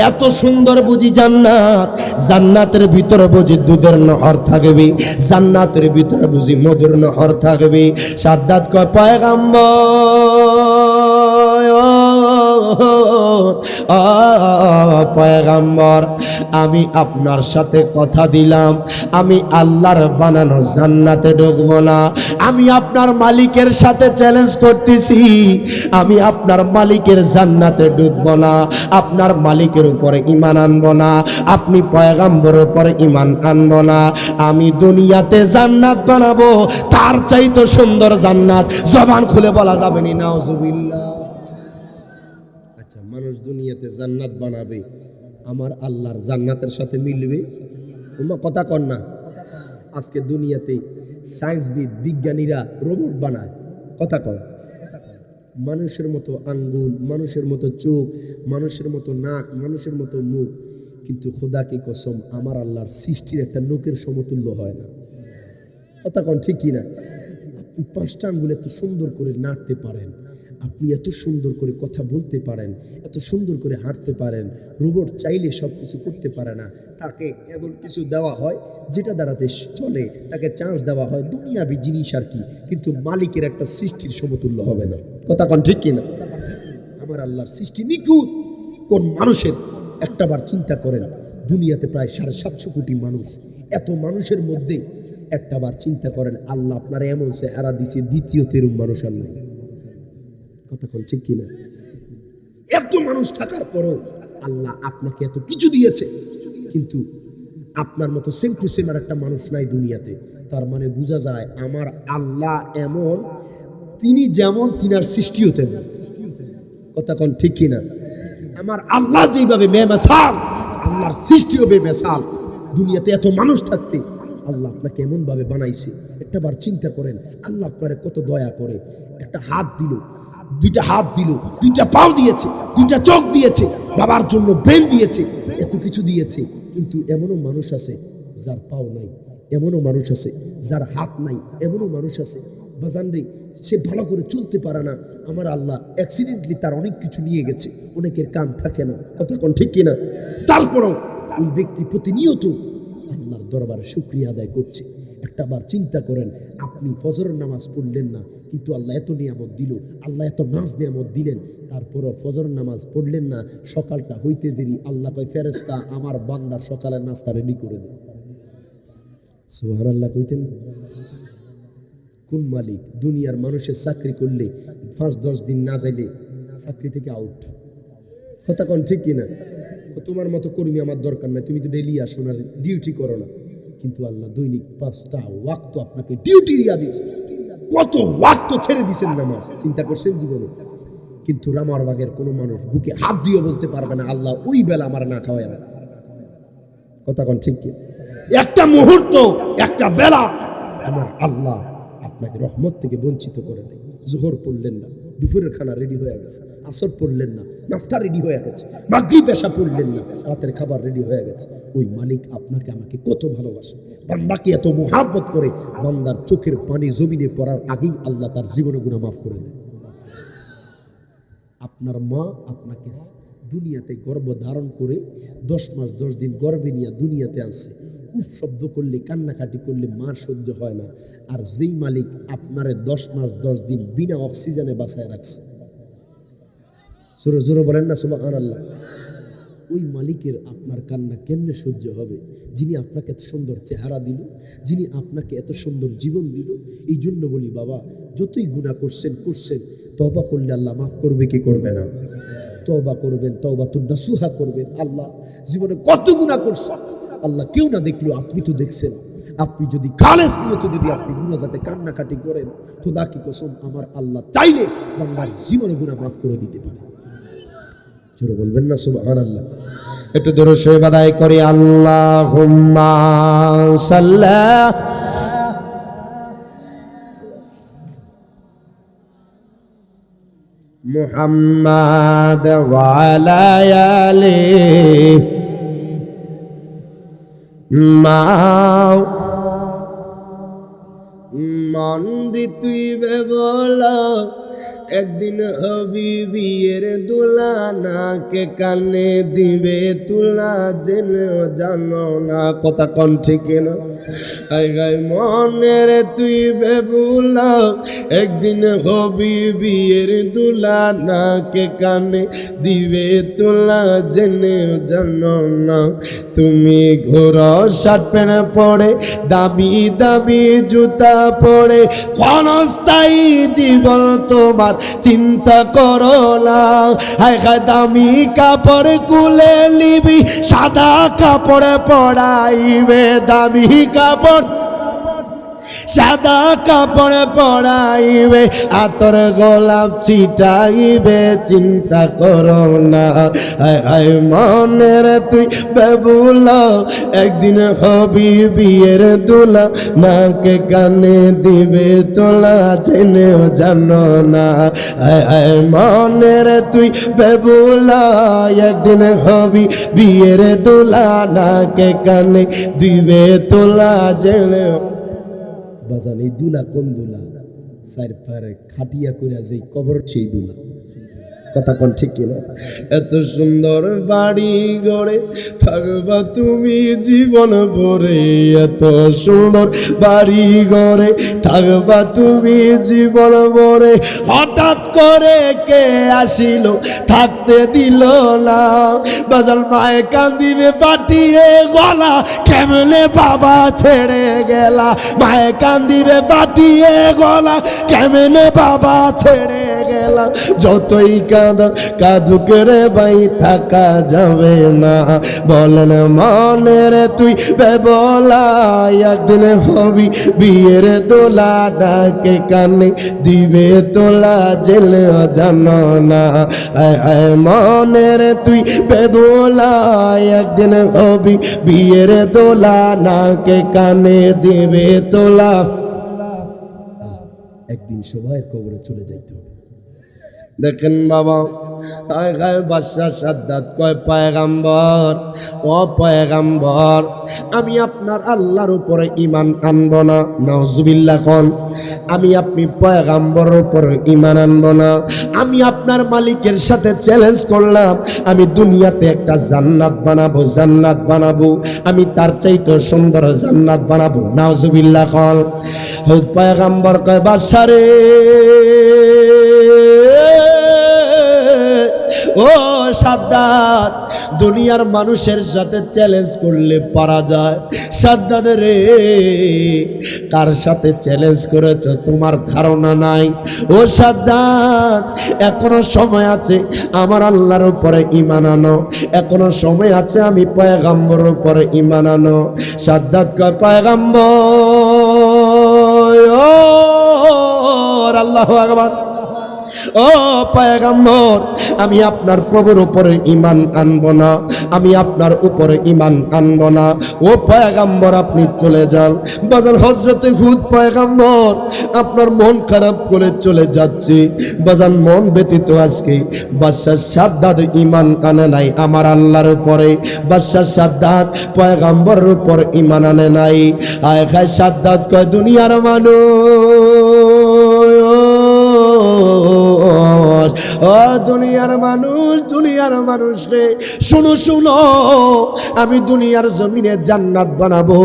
এত সুন্দর বুঝি জান্নাত? জান্নাতের ভিতরে বুঝি দুধের নহর থাকবে, জান্নাতের ভিতরে বুঝি মধুর নহর থাকবে। সাদ্দাত কয়, পয়গম্বর, পয়গম্বর, আমি আপনার সাথে কথা দিলাম, আমি আল্লাহর বানানো জান্নাতে ঢুকবো না। আমি আপনার মালিকের সাথে চ্যালেঞ্জ করতেছি, আমি আপনার মালিকের জান্নাতে ঢুকবো না, আপনার মালিকের উপরে ঈমান আনবো না, আপনি পয়গম্বরের উপরে ঈমান আনবো না। আমি দুনিয়াতে জান্নাত বানাবো, তার চাইতে সুন্দর জান্নাত জবান খুলে বলা যাবে না, নাউজুবিল্লাহ। আচ্ছা, মানুষ দুনিয়াতে জান্নাত বানাবে, আমার আল্লাহর জান্নাতের সাথে মিলবে? কথা কর না। আজকে দুনিয়াতে সায়েন্সবিদ, বিজ্ঞানীরা রোবট বানায়, কথা কর। মানুষের মতো আঙ্গুল, মানুষের মতো চোখ, মানুষের মতো নাক, মানুষের মতো মুখ, কিন্তু খোদাকে কসম আমার আল্লাহর সৃষ্টির একটা নোকের সমতুল্য হয় না। কথা কন ঠিক কিনা? আপনি 5টা আঙ্গুল এত সুন্দর করে নাড়তে পারেন, আপনি এত সুন্দর করে কথা বলতে পারেন, এত সুন্দর করে হাঁটতে পারেন, রোবট চাইলে সব কিছু করতে পারে না। তাকে এমন কিছু দেওয়া হয় যেটা দ্বারা যে চলে, তাকে চান্স দেওয়া হয় দুনিয়াবি জিনিস আর কি, কিন্তু মালিকের একটা সৃষ্টির সমতুল্য হবে না। কথা কন ঠিক কিনা? আমার আল্লাহর সৃষ্টি নিখুঁত। কোন মানুষের একটাবার চিন্তা করেন, দুনিয়াতে প্রায় 750 কোটি মানুষ, এত মানুষের মধ্যে একটাবার চিন্তা করেন আল্লাহ আপনার এমন চেহারা দিছে, দ্বিতীয় তেরুম মানুষ আর নাই। কথা কন ঠিক কিনা? এত মানুষ থাকার পরও আল্লাহ আপনাকে এত কিছু দিয়েছে, কিন্তু আপনার মতো সেম টু সেম আর একটা মানুষ নাই দুনিয়াতে। তার মানে বোঝা যায় আমার আল্লাহ এমন, তিনি যেমন তিনার সৃষ্টিও তেমন। কথা কন ঠিক কিনা? আমার আল্লাহ যেইভাবে বেমিসাল, আল্লাহর সৃষ্টিও বেমিসাল। দুনিয়াতে এত মানুষ থাকতে আল্লাহ আপনাকে এমন ভাবে বানাইছে, একটাবার চিন্তা করেন আল্লাহ আপনারে কত দয়া করে। একটা হাত দিল, 2টা হাত দিল, 2টা পাও দিয়েছে, 2টা চোখ দিয়েছে, বাবার জন্য ব্রেন দিয়েছে, এত কিছু দিয়েছে, কিন্তু এমনও মানুষ আছে যার পাও নাই, এমনও মানুষ আছে যার হাত নাই, এমনও মানুষ আছে বাজান রে সে ভালো করে চলতে পারে না। আমার আল্লাহ অ্যাক্সিডেন্টলি তার অনেক কিছু নিয়ে গেছে, অনেকের কান থাকে না। কথা কোন ঠিক কিনা? তারপরও ওই ব্যক্তি প্রতিনিয়ত আল্লাহর দরবারে শুকরিয়া আদায় করছে। একটাবার চিন্তা করেন, আপনি ফজরের নামাজ পড়লেন না, কিন্তু আল্লাহ এত নিয়ামত দিল, আল্লাহ এত নাজ নিয়ামত দিলেন, তারপরও ফজরের নামাজ পড়লেন না। সকালটা হইতে দেরি, আল্লাহ কয় ফেরেশতা আমার বান্দার সকালের নাস্তা রেডি করে দেন। সুবহানাল্লাহ কইতেন না? কোন মালিক দুনিয়ার মানুষের চাকরি করলে 5-10 দিন না যাইলে চাকরি থেকে আউট? কথা কোন ঠিক কিনা? তোমার মতো কর্মী আমার দরকার নাই, তুমি তো ডেইলি আসো না, ডিউটি করো না, কিন্তু আল্লাহ দৈনিক 5টা ওয়াক্ত আপনাকে ডিউটি দিয়া দিছে। কত ওয়াক্ত ছেড়ে দিছেন নামাজ, চিন্তা করছেন জীবনে? কিন্তু রামারবাগের কোনো মানুষ বুকে হাত দিয়ে বলতে পারবে না আল্লাহ ওই বেলা আমার না খাওয়ায় রাখছে। কথা কোন ঠিক কিনা? একটা মুহূর্ত, একটা বেলা আমার আল্লাহ আপনাকে রহমত থেকে বঞ্চিত করে নেই। জোহর পড়লেন না, দুপুরের খানা রেডি হয়ে গেছে, আসর পড়লেন না, নাস্তা রেডি হয়ে গেছে, মাগরিব এশা পড়লেন না, রাতের খাবার রেডি হয়ে গেছে। ওই মালিক আপনাকে আমাকে কত ভালোবাসে, বান্দাকে এত মোহাব্বত করে, বান্দার চোখের পানি জমিনে পড়ার আগেই আল্লাহ তার জীবনে গুনাহ মাফ করে দেয়। আপনার মা আপনাকে দুনিয়াতে গর্ভ ধারণ করে 10 মাস 10 দিন গর্ভে নিয়ে দুনিয়াতে আসছে, উফ শব্দ করলে, কান্নাকাটি করলে মার সহ্য হয় না। আর যেই মালিক আপনারে 10 মাস 10 দিন বিনা অক্সিজেনে বাঁচায় রাখছে, জোরে জোরে বলেন না সুবহানাল্লাহ। ওই মালিকের আপনার কান্না কেমনে সহ্য হবে, যিনি আপনাকে এত সুন্দর চেহারা দিল, যিনি আপনাকে এত সুন্দর জীবন দিল। এই জন্য বলি বাবা, যতই গুনাহ করছেন, তওবা করলে আল্লাহ মাফ করবে কি করবে না? তওবা করবেন, তওবাতুন নাসুহা করবেন। আল্লাহ জীবনে কত গুনাহ করছেন, আল্লাহ কেউ না দেখলেও আপনি তো দেখছেন। আপনি যদি খালেস নিয়তে যদি আপনি গুনাহ যাতে কান্নাকাটি করেন, খোদা কি কসম আমার আল্লাহ চাইলে বান্দার জীবনে গুনাহ মাফ করে দিতে পারে। জোরে বলবেন না সুবহানাল্লাহ। একটু দরুদ শরীফ আদায় করি। আল্লাহুম্মা সাল্লি মুহাম্মাদ ওয়া আলা আলি মা মন তুই বল একদিন হবি বিয়ের দুলা, নাকে কানে দিবে তুলা, জেনেও জানো না। কথা কোন ঠিক না? আই গাই মনের তুই বেবুলা, একদিন হবি বিয়ের দুলা, নাকে কানে দিবে তুলা, জেনেও জানো না। তুমি ঘোড়া শার্ট প্যান্ট পরে, দামি দামি জুতা পরে, ক্ষণস্থায়ী জীবন তোমার চিন্তা করো না। হায় হায় দামি কাপড় কুলে নিবি, সাদা কাপড় পরাইবে, দামি কাপড় সাদা কাপড় পরাইবে, আতর গোলাপ ছিটাইবে, চিন্তা করো না। হায় মনের তুই বেবুলা, একদিন হবি বিয়ের দুলা, নাকে কানে দিবে তোলা, জেনেও জানো না। হায় মনের তুই বেবুলা, একদিন হবি বিয়ের দুলা, নাকে কানে দিবে তোলা, জেনেও। বাজান এই দুলা কোন দুলা? সাইর পারে খাটিয়া করে যে কবর সেই দুলা। কথা কোন ঠিক কিনা? এত সুন্দর বাড়ি গড়ে থাকবা তুমি জীবন ভরে, এত সুন্দর বাড়ি গড়ে থাকবা তুমি জীবন ভরে, হঠাৎ করে কে আসিল থাকতে দিল না। বাজাল মায়ে কান্দিবে ফাটিয়ে গলা, কেমনে বাবা ছেড়ে গেলা, মায়ে কান্দিবে ফাটিয়ে গলা, কেমনে বাবা ছেড়ে গেলা। যতই কাঁদুক রে ভাই থাকা যাবে না, বলেন মনের তুই বেবলা, একদিন হবি বিয়ের দোলা, ডাকে কানে দিবে তোলা, জেলেও জানো না। মনের তুই বেবলা, একদিন হবি বিয়ের দোলা, নাকে কানে দিবে তোলা। একদিন সবাই কবরে চলে যাইতে হবে। দেখেন বাবা, বাদশা সাদ্দাত কয় পয়গাম্বর, ও পয়গাম্বর, আমি আপনার আল্লাহর উপরে ঈমান আনব না। নাউজুবিল্লাহ কোন? আমি আপনি পয়গাম্বরের উপরে ঈমান আনব না। আমি আপনার মালিকের সাথে চ্যালেঞ্জ করলাম, আমি দুনিয়াতে একটা জান্নাত বানাবো, জান্নাত বানাবো, আমি তার চাইতে সুন্দর জান্নাত বানাবো। নাউজুবিল্লাহ কোন? পয়গাম্বর কয় বাদশা রে, ও সাদ্দাত, দুনিয়ার মানুষের সাথে চ্যালেঞ্জ করলে পারা যায়। সাদ্দাত রে, কার সাথে চ্যালেঞ্জ করেছ তোমার ধারণা নাই। ও সাদ্দাত, এখনো সময় আছে আমার আল্লাহর উপরে ঈমান আনো, এখনো সময় আছে আমি পয়গাম্বরের উপরে ঈমান আনো। সাদ্দাত কয় পয়গাম্বর, ও আল্লাহু আকবার, ও পয়গাম্বর, আমি আপনার প্রভুর উপরে ঈমান আনব না, আমি আপনার উপরে ঈমান আনব না। ও পয়গাম্বর, আপনি চলে যান। বাজান হযরতে হুদ পয়গাম্বর আপনার মন খারাপ করে চলে যাচ্ছে। বাজান মন ব্যতীত আজকে বাদশা সাদ্দাত ঈমান আনে নাই আমার আল্লাহর উপরে, বাদশা সাদ্দাত পয়গাম্বরের উপর ঈমান আনে নাই। আয় খায় সাদ্দাত কয় দুনিয়ার মানুষ, ও দুনিয়ার মানুষ, দুনিয়ার মানুষ রে, শুনো শুনো, আমি দুনিয়ার জমিনে জান্নাত বানাবো,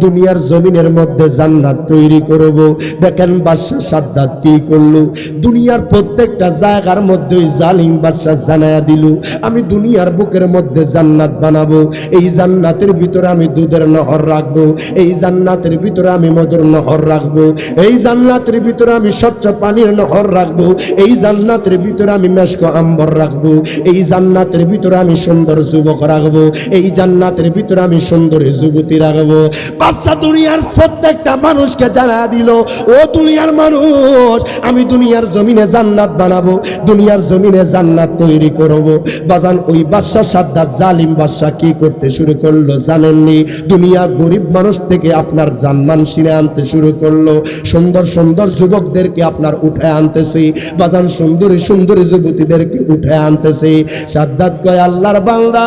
দুনিয়ার জমিনের মধ্যে জান্নাত তৈরি করব। দেখেন বাদশা সাদ্দাত কি করলো, দুনিয়ার প্রত্যেকটা জায়গার মধ্যে জালিম বাদশা জানায়া দিল, আমি দুনিয়ার বুকের মধ্যে জান্নাত বানাবো। এই জান্নাতের ভিতরে আমি দুধের নহর রাখবো, এই জান্নাতের ভিতরে আমি মধুর নহর রাখবো, এই জান্নাতের ভিতরে আমি স্বচ্ছ পানির নহর রাখবো, এই জান্নাতের ভিতরে আমি মেশক আম্বর রাখবো, এই জান্নাতের ভিতরে আমি সুন্দর যুবক রাখবো, এই জান্নাতের ভিতরে আমি সুন্দরী যুবতী রাখবো। বাদশা দুনিয়ার প্রত্যেকটা মানুষকে জানা দিল, ও দুনিয়ার মানুষ, আমি দুনিয়ার জমিনে জান্নাত বানাবো, দুনিয়ার জমিনে জান্নাত তৈরি করব। বাজান ওই বাদশা সাদ্দাত জালিম বাদশা কি করতে শুরু করলো জানেননি? দুনিয়া গরিব মানুষ থেকে আপনার জানমান ছিনে আনতে শুরু করলো, সুন্দর সুন্দর যুবকদেরকে আপনার উঠে আনতেছে, বাজান সুন্দরী সুন্দরী যুবতীদেরকে উঠে আনতেছে। সাদ্দাত কয় আল্লাহর বান্দা,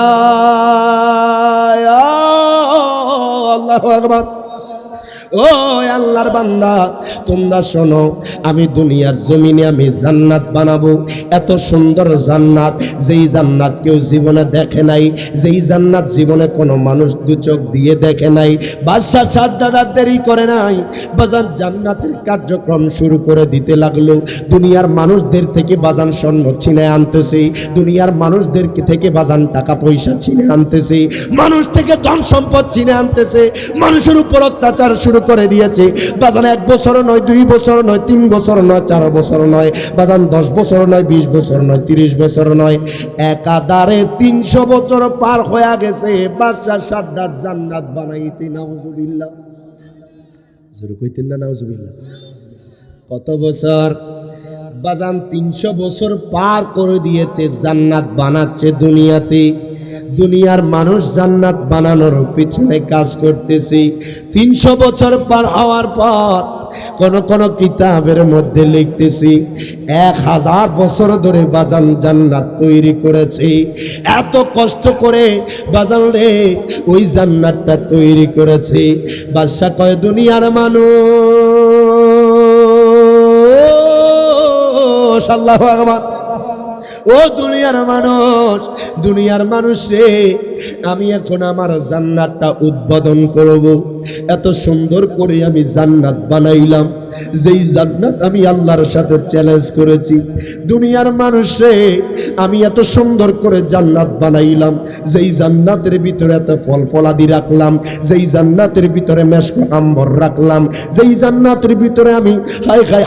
আল্লাহু আকবার, ও আল্লাহর বান্দা তোমরা শোনো, আমি দুনিয়ার জমিনে আমি জান্নাত বানাবো, এত সুন্দর জান্নাত, যেই জান্নাত কেউ জীবনে দেখে নাই, যেই জান্নাত জীবনে কোনো মানুষ দু চোখ দিয়ে দেখে নাই। বাদশা সাদ্দাত দেরি করে নাই, বাজান জান্নাতের কার্যক্রম শুরু করে দিতে লাগলো। দুনিয়ার মানুষদের থেকে বাজান স্বর্ণ ছিনে আনতেছে, দুনিয়ার মানুষদের থেকে বাজান টাকা পয়সা ছিনে আনতেছে, মানুষ থেকে ধন সম্পদ ছিনে আনতেছে, মানুষের উপর অত্যাচার শুরু করে দিয়েছে। বাজান 1 বছর নয়, 2 বছর নয়, 3 বছর নয়, 4 বছর নয়, বাজান 10 বছর নয়, 20 বছর নয়, 30 বছর নয়, একাধারে 300 বছর পার হয়ে গেছে। বাদশা সাদ্দাত জান্নাত বানাইতে, নাউজুবিল্লাহ, জোরে কইতেন না নাউজুবিল্লাহ। কত বছর বাজান? 300 বছর পার করে দিয়েছে, জান্নাত বানাচ্ছে দুনিয়াতে। দুনিয়ার মানুষ জান্নাত বানানোর পিছনে কাজ করতেছি। 300 বছর পার হওয়ার পর কোন কিতাবের মধ্যে লিখতেছি 1000 বছর ধরে বাজান জান্নাত তৈরি করেছে। এত কষ্ট করে বাজান রে ওই জান্নাতটা তৈরি করেছে। বাদশা কয়, দুনিয়ার মানুষ, আল্লাহু আকবার, ও দুনিয়ার মানুষ রে, আমি এখন আমার জান্নাতটা উদ্বোধন করব। এত সুন্দর করে আমি জান্নাত বানাইলাম, যেই জান্নাত আমি আল্লাহর সাথে চ্যালেঞ্জ করেছি। দুনিয়ার মানুষ রে, আমি এত সুন্দর করে জান্নাত বানাইলাম, যেই জান্নাতের ভিতরে এত ফল ফলাদি রাখলাম, যেই জান্নাতের ভিতরে মেশক আম্বর রাখলাম, যেই জান্নাতের ভিতরে আমি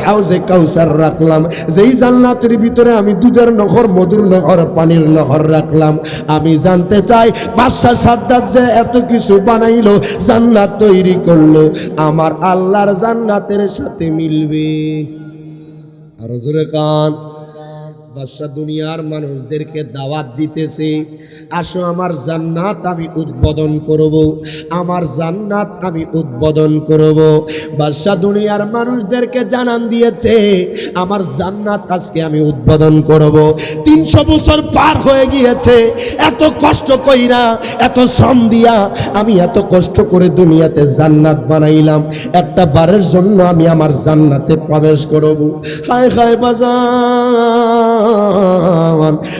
হাউজে কাউসার রাখলাম, যেই জান্নাতের ভিতরে আমি দুধের নহর, মধুর নহর, পানির নহর রাখলাম। আমি জানতে চাই বাদশা সাদ্দাত যে এত কিছু বানাইলো, জান্নাত তৈরি করলো, আমার আল্লাহর জান্নাতের সাথে মিলবে? আর জোরে কান। বাদশা দুনিয়ার মানুষদেরকে দাওয়াত দিতেছে, আসো আমার জান্নাত আমি উদ্বোধন করব, আমার জান্নাত আমি উদ্বোধন করব। বাদশা দুনিয়ার মানুষদেরকে জানান দিয়েছে, আমার জান্নাত আজকে আমি উদ্বোধন করব। 300 বছর পার হয়ে গিয়েছে, এত কষ্ট কইরা, এত শ্রম দিয়া আমি এত কষ্ট করে দুনিয়াতে জান্নাত বানাইলাম, একটা বারের জন্য আমি আমার জান্নাতে প্রবেশ করব। হায় হায় বাজার,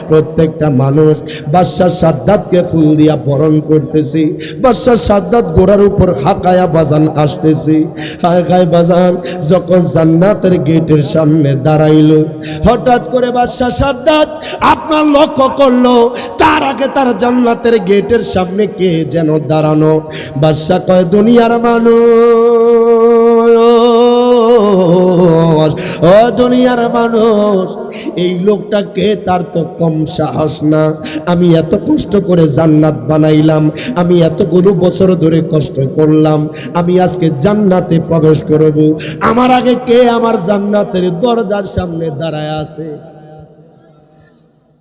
প্রত্যেকটা মানুষ বাদশা সাদ্দাতকে ফুল দিয়া বরণ করতেছি। বাদশা সাদ্দাত গোড়ার উপর হাকায়া বাজান আসতেছি। হায় হায় বাজান, যখন জান্নাতের গেটের সামনে দাঁড়াইলো, হঠাৎ করে বাদশা সাদ্দাত আপনার লক্ষ্য করলো, তার আগে তার জান্নাতের গেটের সামনে কে যেন দাঁড়ানো। বাদশা কয়, দুনিয়ার মানুষ, ও দুনিয়ার মানুষ, এই লোকটাকে, তার তো কম সাহস না। আমি এত কষ্ট করে জান্নাত বানাইলাম, আমি এতগুলো বছর ধরে কষ্ট করলাম, আমি আজকে জান্নাতে প্রবেশ করব, আমার আগে কে আমার জান্নাতের দরজার সামনে দাঁড়ায় আছে?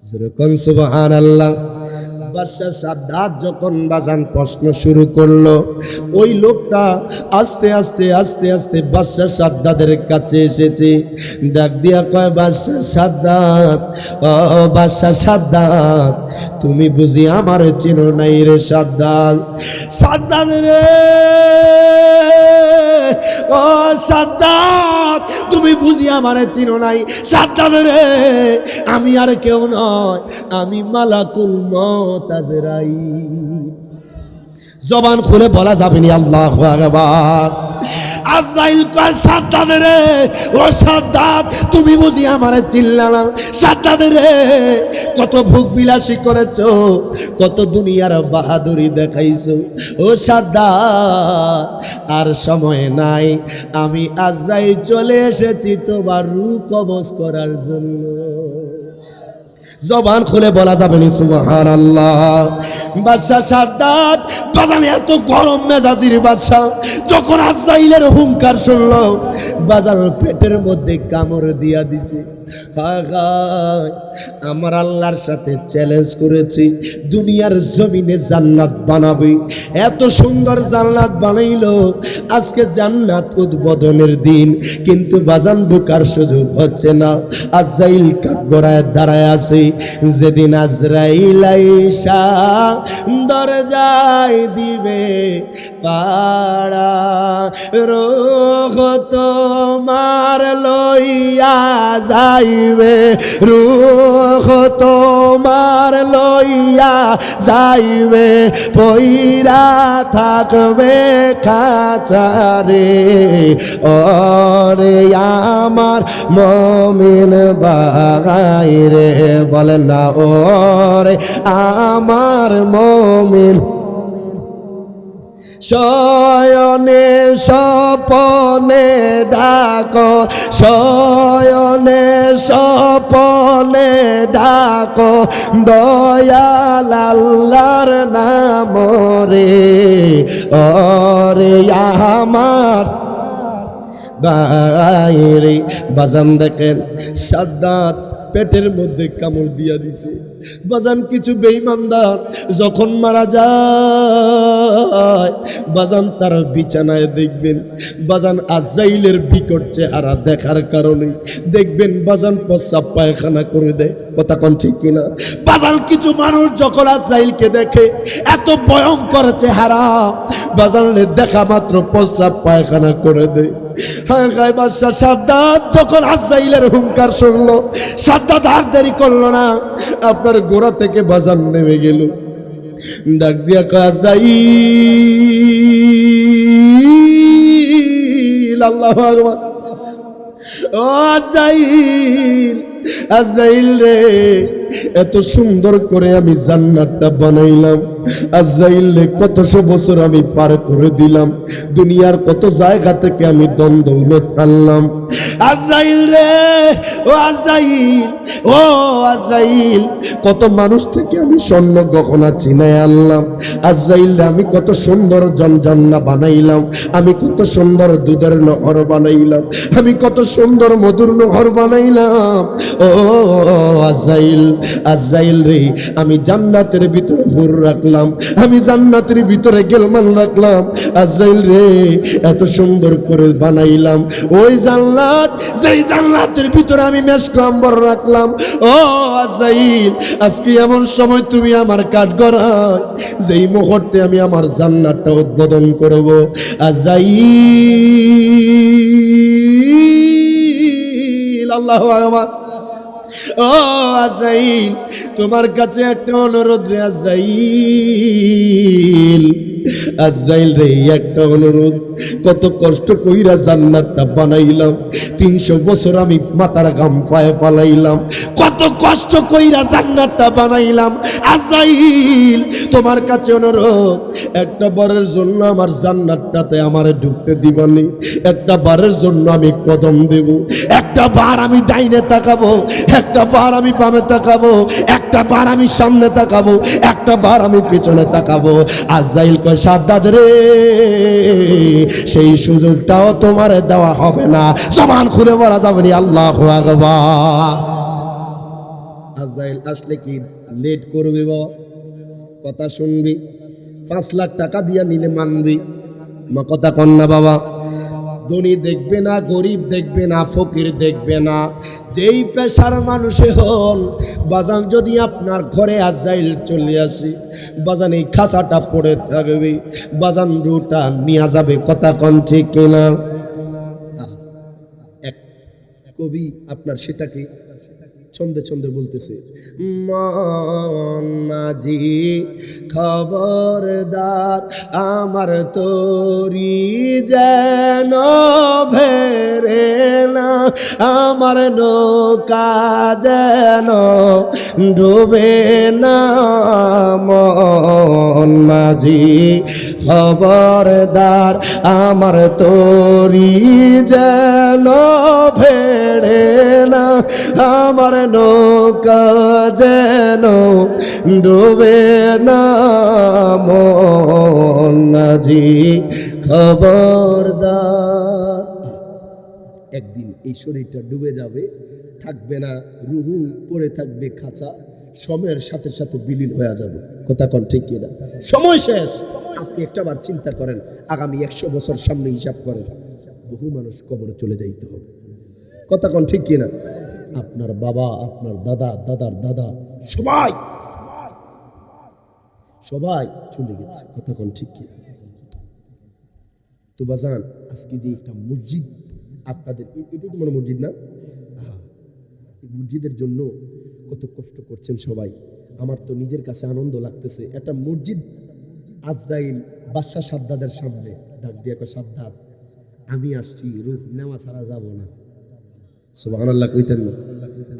যেরকম সুবহানাল্লাহ। বাদশা সাদ্দাত যখন বাজান প্রশ্ন শুরু করলো, ওই লোকটা আস্তে আস্তে আস্তে আস্তে বাদশা সাদ্দাতের কাছে এসেছে, ডাক দিয়া কয়, বাদশা সাদ্দাত, ও বাদশা সাদ্দাত, তুমি বুঝি আমার চেনো নাই রে সাদ্দাত? সাদ্দাত রে, ও সাদ্দাত, তুমি বুঝি আমার চিনো নাই? সাদ্দাত রে, আমি আর কেউ নয়, আমি মালাকুল মউত আজরাইল। জবান খুলে বলা যাবে না আল্লাহু আকবার। আজরাইল কয়, সাদ্দাত রে, ও সাদ্দাত, তুমি বুঝি আমারে চিনলা না? সাদ্দাত রে, কত ভোগ বিলাসী করেছো, কত দুনিয়ার বাহাদুরি দেখাইছো। ও সাদ্দাত, আর সময় নাই, আমি আজরাইল চলে এসেছি তোমার রূহ কবজ করার জন্য। জবান খুলে বলা যাবে না সুবহানাল্লাহ। বাদশা সাদ্দাত বাজান এত গরম মেজাজির বাদশা, যখন আজরাইলের হুঙ্কার শুনল, বাজান পেটের মধ্যে কামড় দিয়া দিছে। হায় হায়, আমার আল্লাহর সাথে চ্যালেঞ্জ করেছি, দুনিয়ার জমিনে জান্নাত বানাবি, এত সুন্দর জান্নাত বানাইলো, আজকে জান্নাত উদ্বোধনের দিন, কিন্তু বাজান ঢোকার সুযোগ হচ্ছে না। আজরাইল কাঠগড়ায় দাঁড়ায় আছে, যেদিন আজরাইল আইসা দরজায় দিবে পাড়া, রূহ তোমার লইয়া যাইবে, রূহ তোমার লইয়া যাইবে, পইরা থাকবে খাঁচারে। ওরে আমার মমিন ভাই রে, বলেন না ওরে আমার মমিন, শয়নে স্বপনে ডাকো, শয়নে স্বপনে ডাকো, দয়াল আল্লাহর নাম রে। ওরে আমার বাইরে বাজান দেখেন সাদ্দাত পেটের মধ্যে কামড় দিয়া দিছে। বাজান কিছু বেঈমানদার যখন মারা যায় বাজান তার বিছানায় দেখবেন বাজান আজরাইলের বিকট চেহারা দেখার কারণে দেখবেন বাজান প্রস্রাব পায়খানা করে দেয়। কথা কোন ঠিক কিনা? বাজান কিছু মানুষ যখন আজরাইলকে দেখে এত ভয়ঙ্কর চেহারা বাজানলে দেখা মাত্র প্রস্রাব পায়খানা করে দেয়। হ্যাঁ গায়ে বাদশাহ সাদ্দাত যখন আজরাইলের হুঙ্কার শুনলো, সাদ্দাত আর দেরি করলো না, আপনার গোড়া থেকে বাজান নেমে গেল, ডাক দিয়া কয় আজরাইল, আল্লাহু আকবার, ও আজরাইল, আজরাইল রে, এত সুন্দর করে আমি জান্নাতটা বানাইলাম, আজরাইল রে কতশো বছর আমি পার করে দিলাম, দুনিয়ার কত জায়গা থেকে আমি দম দৌলত আনলাম, আজরাইল রে, ও আজরাইল, ও আজরাইল, কত মানুষ থেকে আমি স্বর্ণ গহনা চিনাই আনলাম, আজরাইল রে আমি কত সুন্দর জমজন্না বানাইলাম, আমি কত সুন্দর দুধের নহর বানাইলাম, আমি কত সুন্দর মধুর নহর বানাইলাম, ও আজরাইল, আজরাইল রে আমি জান্নাতের ভিতরে হুর রাখলাম, আমি জান্নাতের ভিতরে গেলমান রাখলাম, আজরাইল রে এত সুন্দর করে বানাইলাম, ওই জান্নাত যেই জান্নাতের ভিতরে আমি মেশক আম্বর রাখলাম, ও আজরাইল আজকে এমন সময় তুমি আমার কাঠগড়ায় যেই মুহূর্তে আমি আমার জান্নাতটা উদ্বোধন করব, আজরাইল, আল্লাহু আকবার, ও আজরাইল তোমার কাছে একটা অনুরোধ রে আজরাইল, আজরাইল রে একটা অনুরোধ, কত কষ্ট কইরা জান্নাতটা বানাইলাম, 300 বছর আমি মাথার ঘাম পায়ে ফালাইলাম, কত কষ্ট কইরা জান্নাতটা বানাইলাম, আজরাইল তোমার কাছে অনুরোধ, একটা বারের জন্য আমার জান্নাতটাতে আমারে ঢুকতে দিবানি, একটা বারের জন্য আমি কদম দেব, একটা বার আমি ডাইনে তাকাবো, একটা বার আমি বামে তাকাবো, একটা বার আমি সামনে তাকাবো, একটা বার আমি পেছনে তাকাবো। আজরাইল কয় সাদ্দাত রে সেই সুযোগটাও তোমার দেওয়া হবে না, জবান খুলে বলা যাবে না আল্লাহু আকবার। আজরাইল আসলে কি লেট করবি বাবা? কথা শুনবি, 5 লাখ টাকা দিয়া নিলে মানবি? মা কথা কন না বাবা। ধনী দেখবে না, গরিব দেখবে না, ফকির দেখবে না, যেই পেশার মানুষে হন বাজান, যদি আপনার ঘরে আজরাইল চলে আসে বাজান এই খাঁচাটা পড়ে থাকবে, বাজান রুটা নিয়ে যাবে। কথা কন ঠিক কিনা? এক কবি আপনার সেটাকে ছন্দে ছন্দে বলতেছে, মন মাঝি খবরদার আমার তরি যেন ভেরে না, আমার নৌকা যেন ডুবে না, মন মাঝি খবরদার আমার তরি যেন ভেড়ে না, আমার নৌকা যেন ডুবে না, মন মাঝি খবরদার। একদিন এই শরীরটা ডুবে যাবে, থাকবে না, রুহু পড়ে থাকবে খাঁচা, সময়ের সাথে সাথে বিলীন হয়ে যাবে। কথা কন ঠিক কিনা? সময় শেষ। আপনি একটাবার চিন্তা করেন, আগামী 100 বছর সামনে হিসাব করেন, বহু মানুষ কবরে চলে যাইতে হবে। কথা কন ঠিক কিনা? আপনার বাবা, আপনার দাদা, দাদার দাদা, সবাই সবাই চলে গেছে। কথা কোন ঠিক কি? তো বাজান, আজকে যে একটা মসজিদ আপনাদের, এটাই তো মনে মসজিদ না? এই মসজিদের জন্য কত কষ্ট করছেন সবাই। আমার তো নিজের কাছে আনন্দ লাগতেছে। একটা মসজিদ আজরাইল বাদশাহ সাদ্দাদের সামনে ডাক দিয়ে কয়, সাদ্দাদ আমি আসছি, রূহ নেওয়া ছাড়া যাব না। সুবহানাল্লাহ কইতেন না?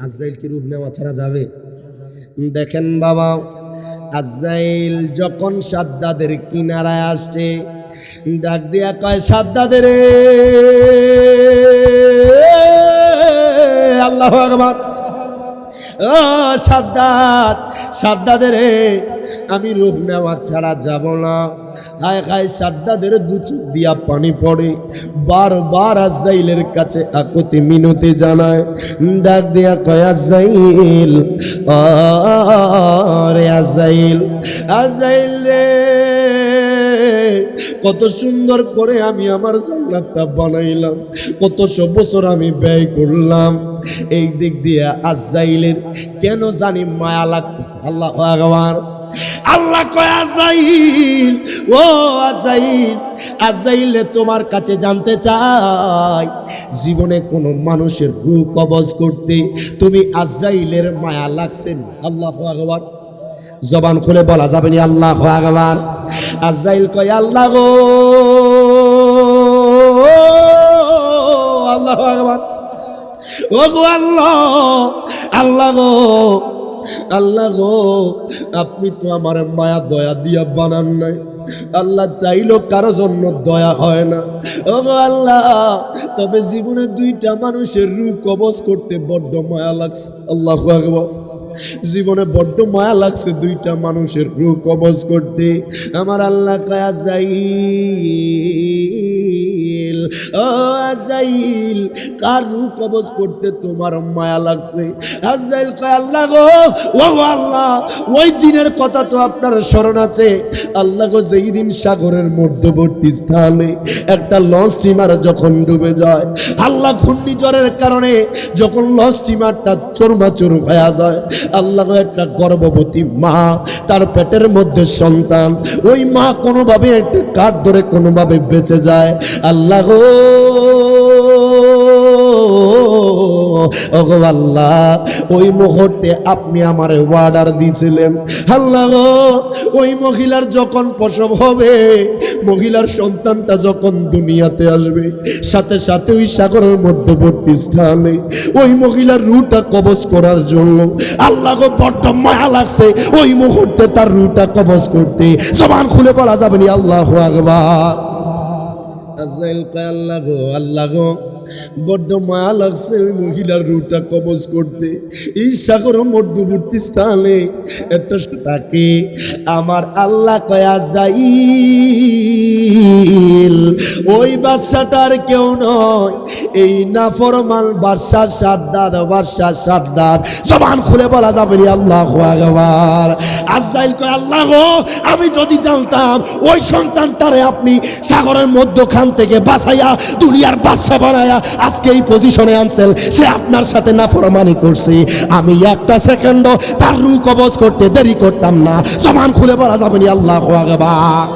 আজরাইল কি রূহ নেওয়া ছাড়া যাবে? দেখেন বাবা, আজরাইল যখন সাদ্দাদের কিনারায় আসছে, ডাক দিয়া কয়, সাদ্দাদের আল্লাহু আকবার, ও সাদ্দাদ, সাদ্দাদের আমি রূহ নেওয়া ছাড়া যাব না। হায় হায়, সাদ্দাদের দু চোখ দিয়া পানি পড়ে, বারবার আজরাইলের কাছে আকুতি মিনতি জানায়। ডাক দিয়া কয়, আজরাইল, আরে আজরাইল, আজরাইল রে, কত সুন্দর করে আমি আমার জান্নাতটা বানাইলাম, কতশো বছর আমি ব্যয় করলাম, এই দিক দিয়ে আজরাইলের কেন জানি মায়া লাগতেছে। আল্লাহু আকবার। আল্লাহ কয়, আজরাইল, ও আজরাইল, আজরাইল তোমার কাছে জানতে চাই, জীবনে কোনো মানুষের রূহ কবজ করতে তুমি আজরাইলের মায়া লাগছে না? আল্লাহু আকবার। জবান খুলে বলা যাবে না আল্লাহু আকবার? আজরাইল কয়, আল্লাহ গো, আল্লাহু আকবার, ও গো আল্লাহ, আল্লাহ গো, আল্লাহ গো, আপনি তো আমার মায়া দয়া দিয়া বানান নাই। আল্লাহ চাইলো কারো জন্য দয়া হয় না। ও গো আল্লাহ, তবে জীবনে দুইটা মানুষের রূহ কবজ করতে বড্ড মায়া লাগছে। আল্লাহু আকবার। জীবনে বড্ড মায়া লাগছে দুইটা মানুষের রূহ কবজ করতে। আমার আল্লাহ কয়, আজরাইল, ও আজরাইল, কার রূহ কবজ করতে তোমার মায়া লাগছে? আজরাইল কয়, আল্লাহ গো, ও আল্লাহ, ওই দিনের কথা তো আপনার স্মরণ আছে? আল্লাহ গো, যেই দিন সাগরের মধ্যবর্তী স্থানে একটা লঞ্চ স্টিমার যখন ডুবে যায়, আল্লাহ ঘূর্ণিঝড়ের কারণে যখন লঞ্চ স্টিমারটা চোরমাচুর হয়ে যায়, আল্লাহ একটা গর্ভবতী মা, তার পেটের মধ্যে সন্তান, ওই মা কোনোভাবে একটা কাঠ ধরে কোনোভাবে বেঁচে যায়। আল্লাহ গো, ওগো আল্লাহ, ওই মুহূর্তে আপনি আমারে অর্ডার দিয়েছিলেন, আল্লাহ গো, ওই মহিলার যখন প্রসব হবে, মহিলার সন্তানটা যখন দুনিয়াতে আসবে, সাথে সাথে ওই সাগরের মধ্যবর্তী স্থানে ওই মহিলার রূহটা কবজ করার জন্য আল্লাহ গো বড্ড মায়া লাগছে ওই মুহূর্তে তার রূহটা কবজ করতে। জবান খুলে বলা যাবে না আল্লাহু আকবার। আজরাইল কয়, আল্লাহ গো, আল্লাহ গো, বড্ড মায়া লাগছে ওই মহিলার রূহটা কবজ করতে। এই সাগর মধ্যবর্তী স্থানে একটা তাকে আমার আল্লাহ কয়, আজরাইল, ওই বাদশাটার কেউ নয়, এই নাফরমান বাদশা সাদ্দাদ, বাদশা সাদ্দাদ। জবান খুলে বলা যাবে না আল্লাহু আকবার। আজরাইল কয়, আল্লাহ গো, আমি যদি জানতাম ওই সন্তানটারে আপনি সাগরের মধ্যখান থেকে বাঁচাইয়া দুনিয়ার বাদশা বানায়া আজকে এই পজিশনে আনছেন, সে আপনার সাথে নাফরমানি করছে, আমি একটা সেকেন্ডও তার রূহ কবজ করতে দেরি করতাম না। জবান খুলে বলা যাবে না আল্লাহু আকবার।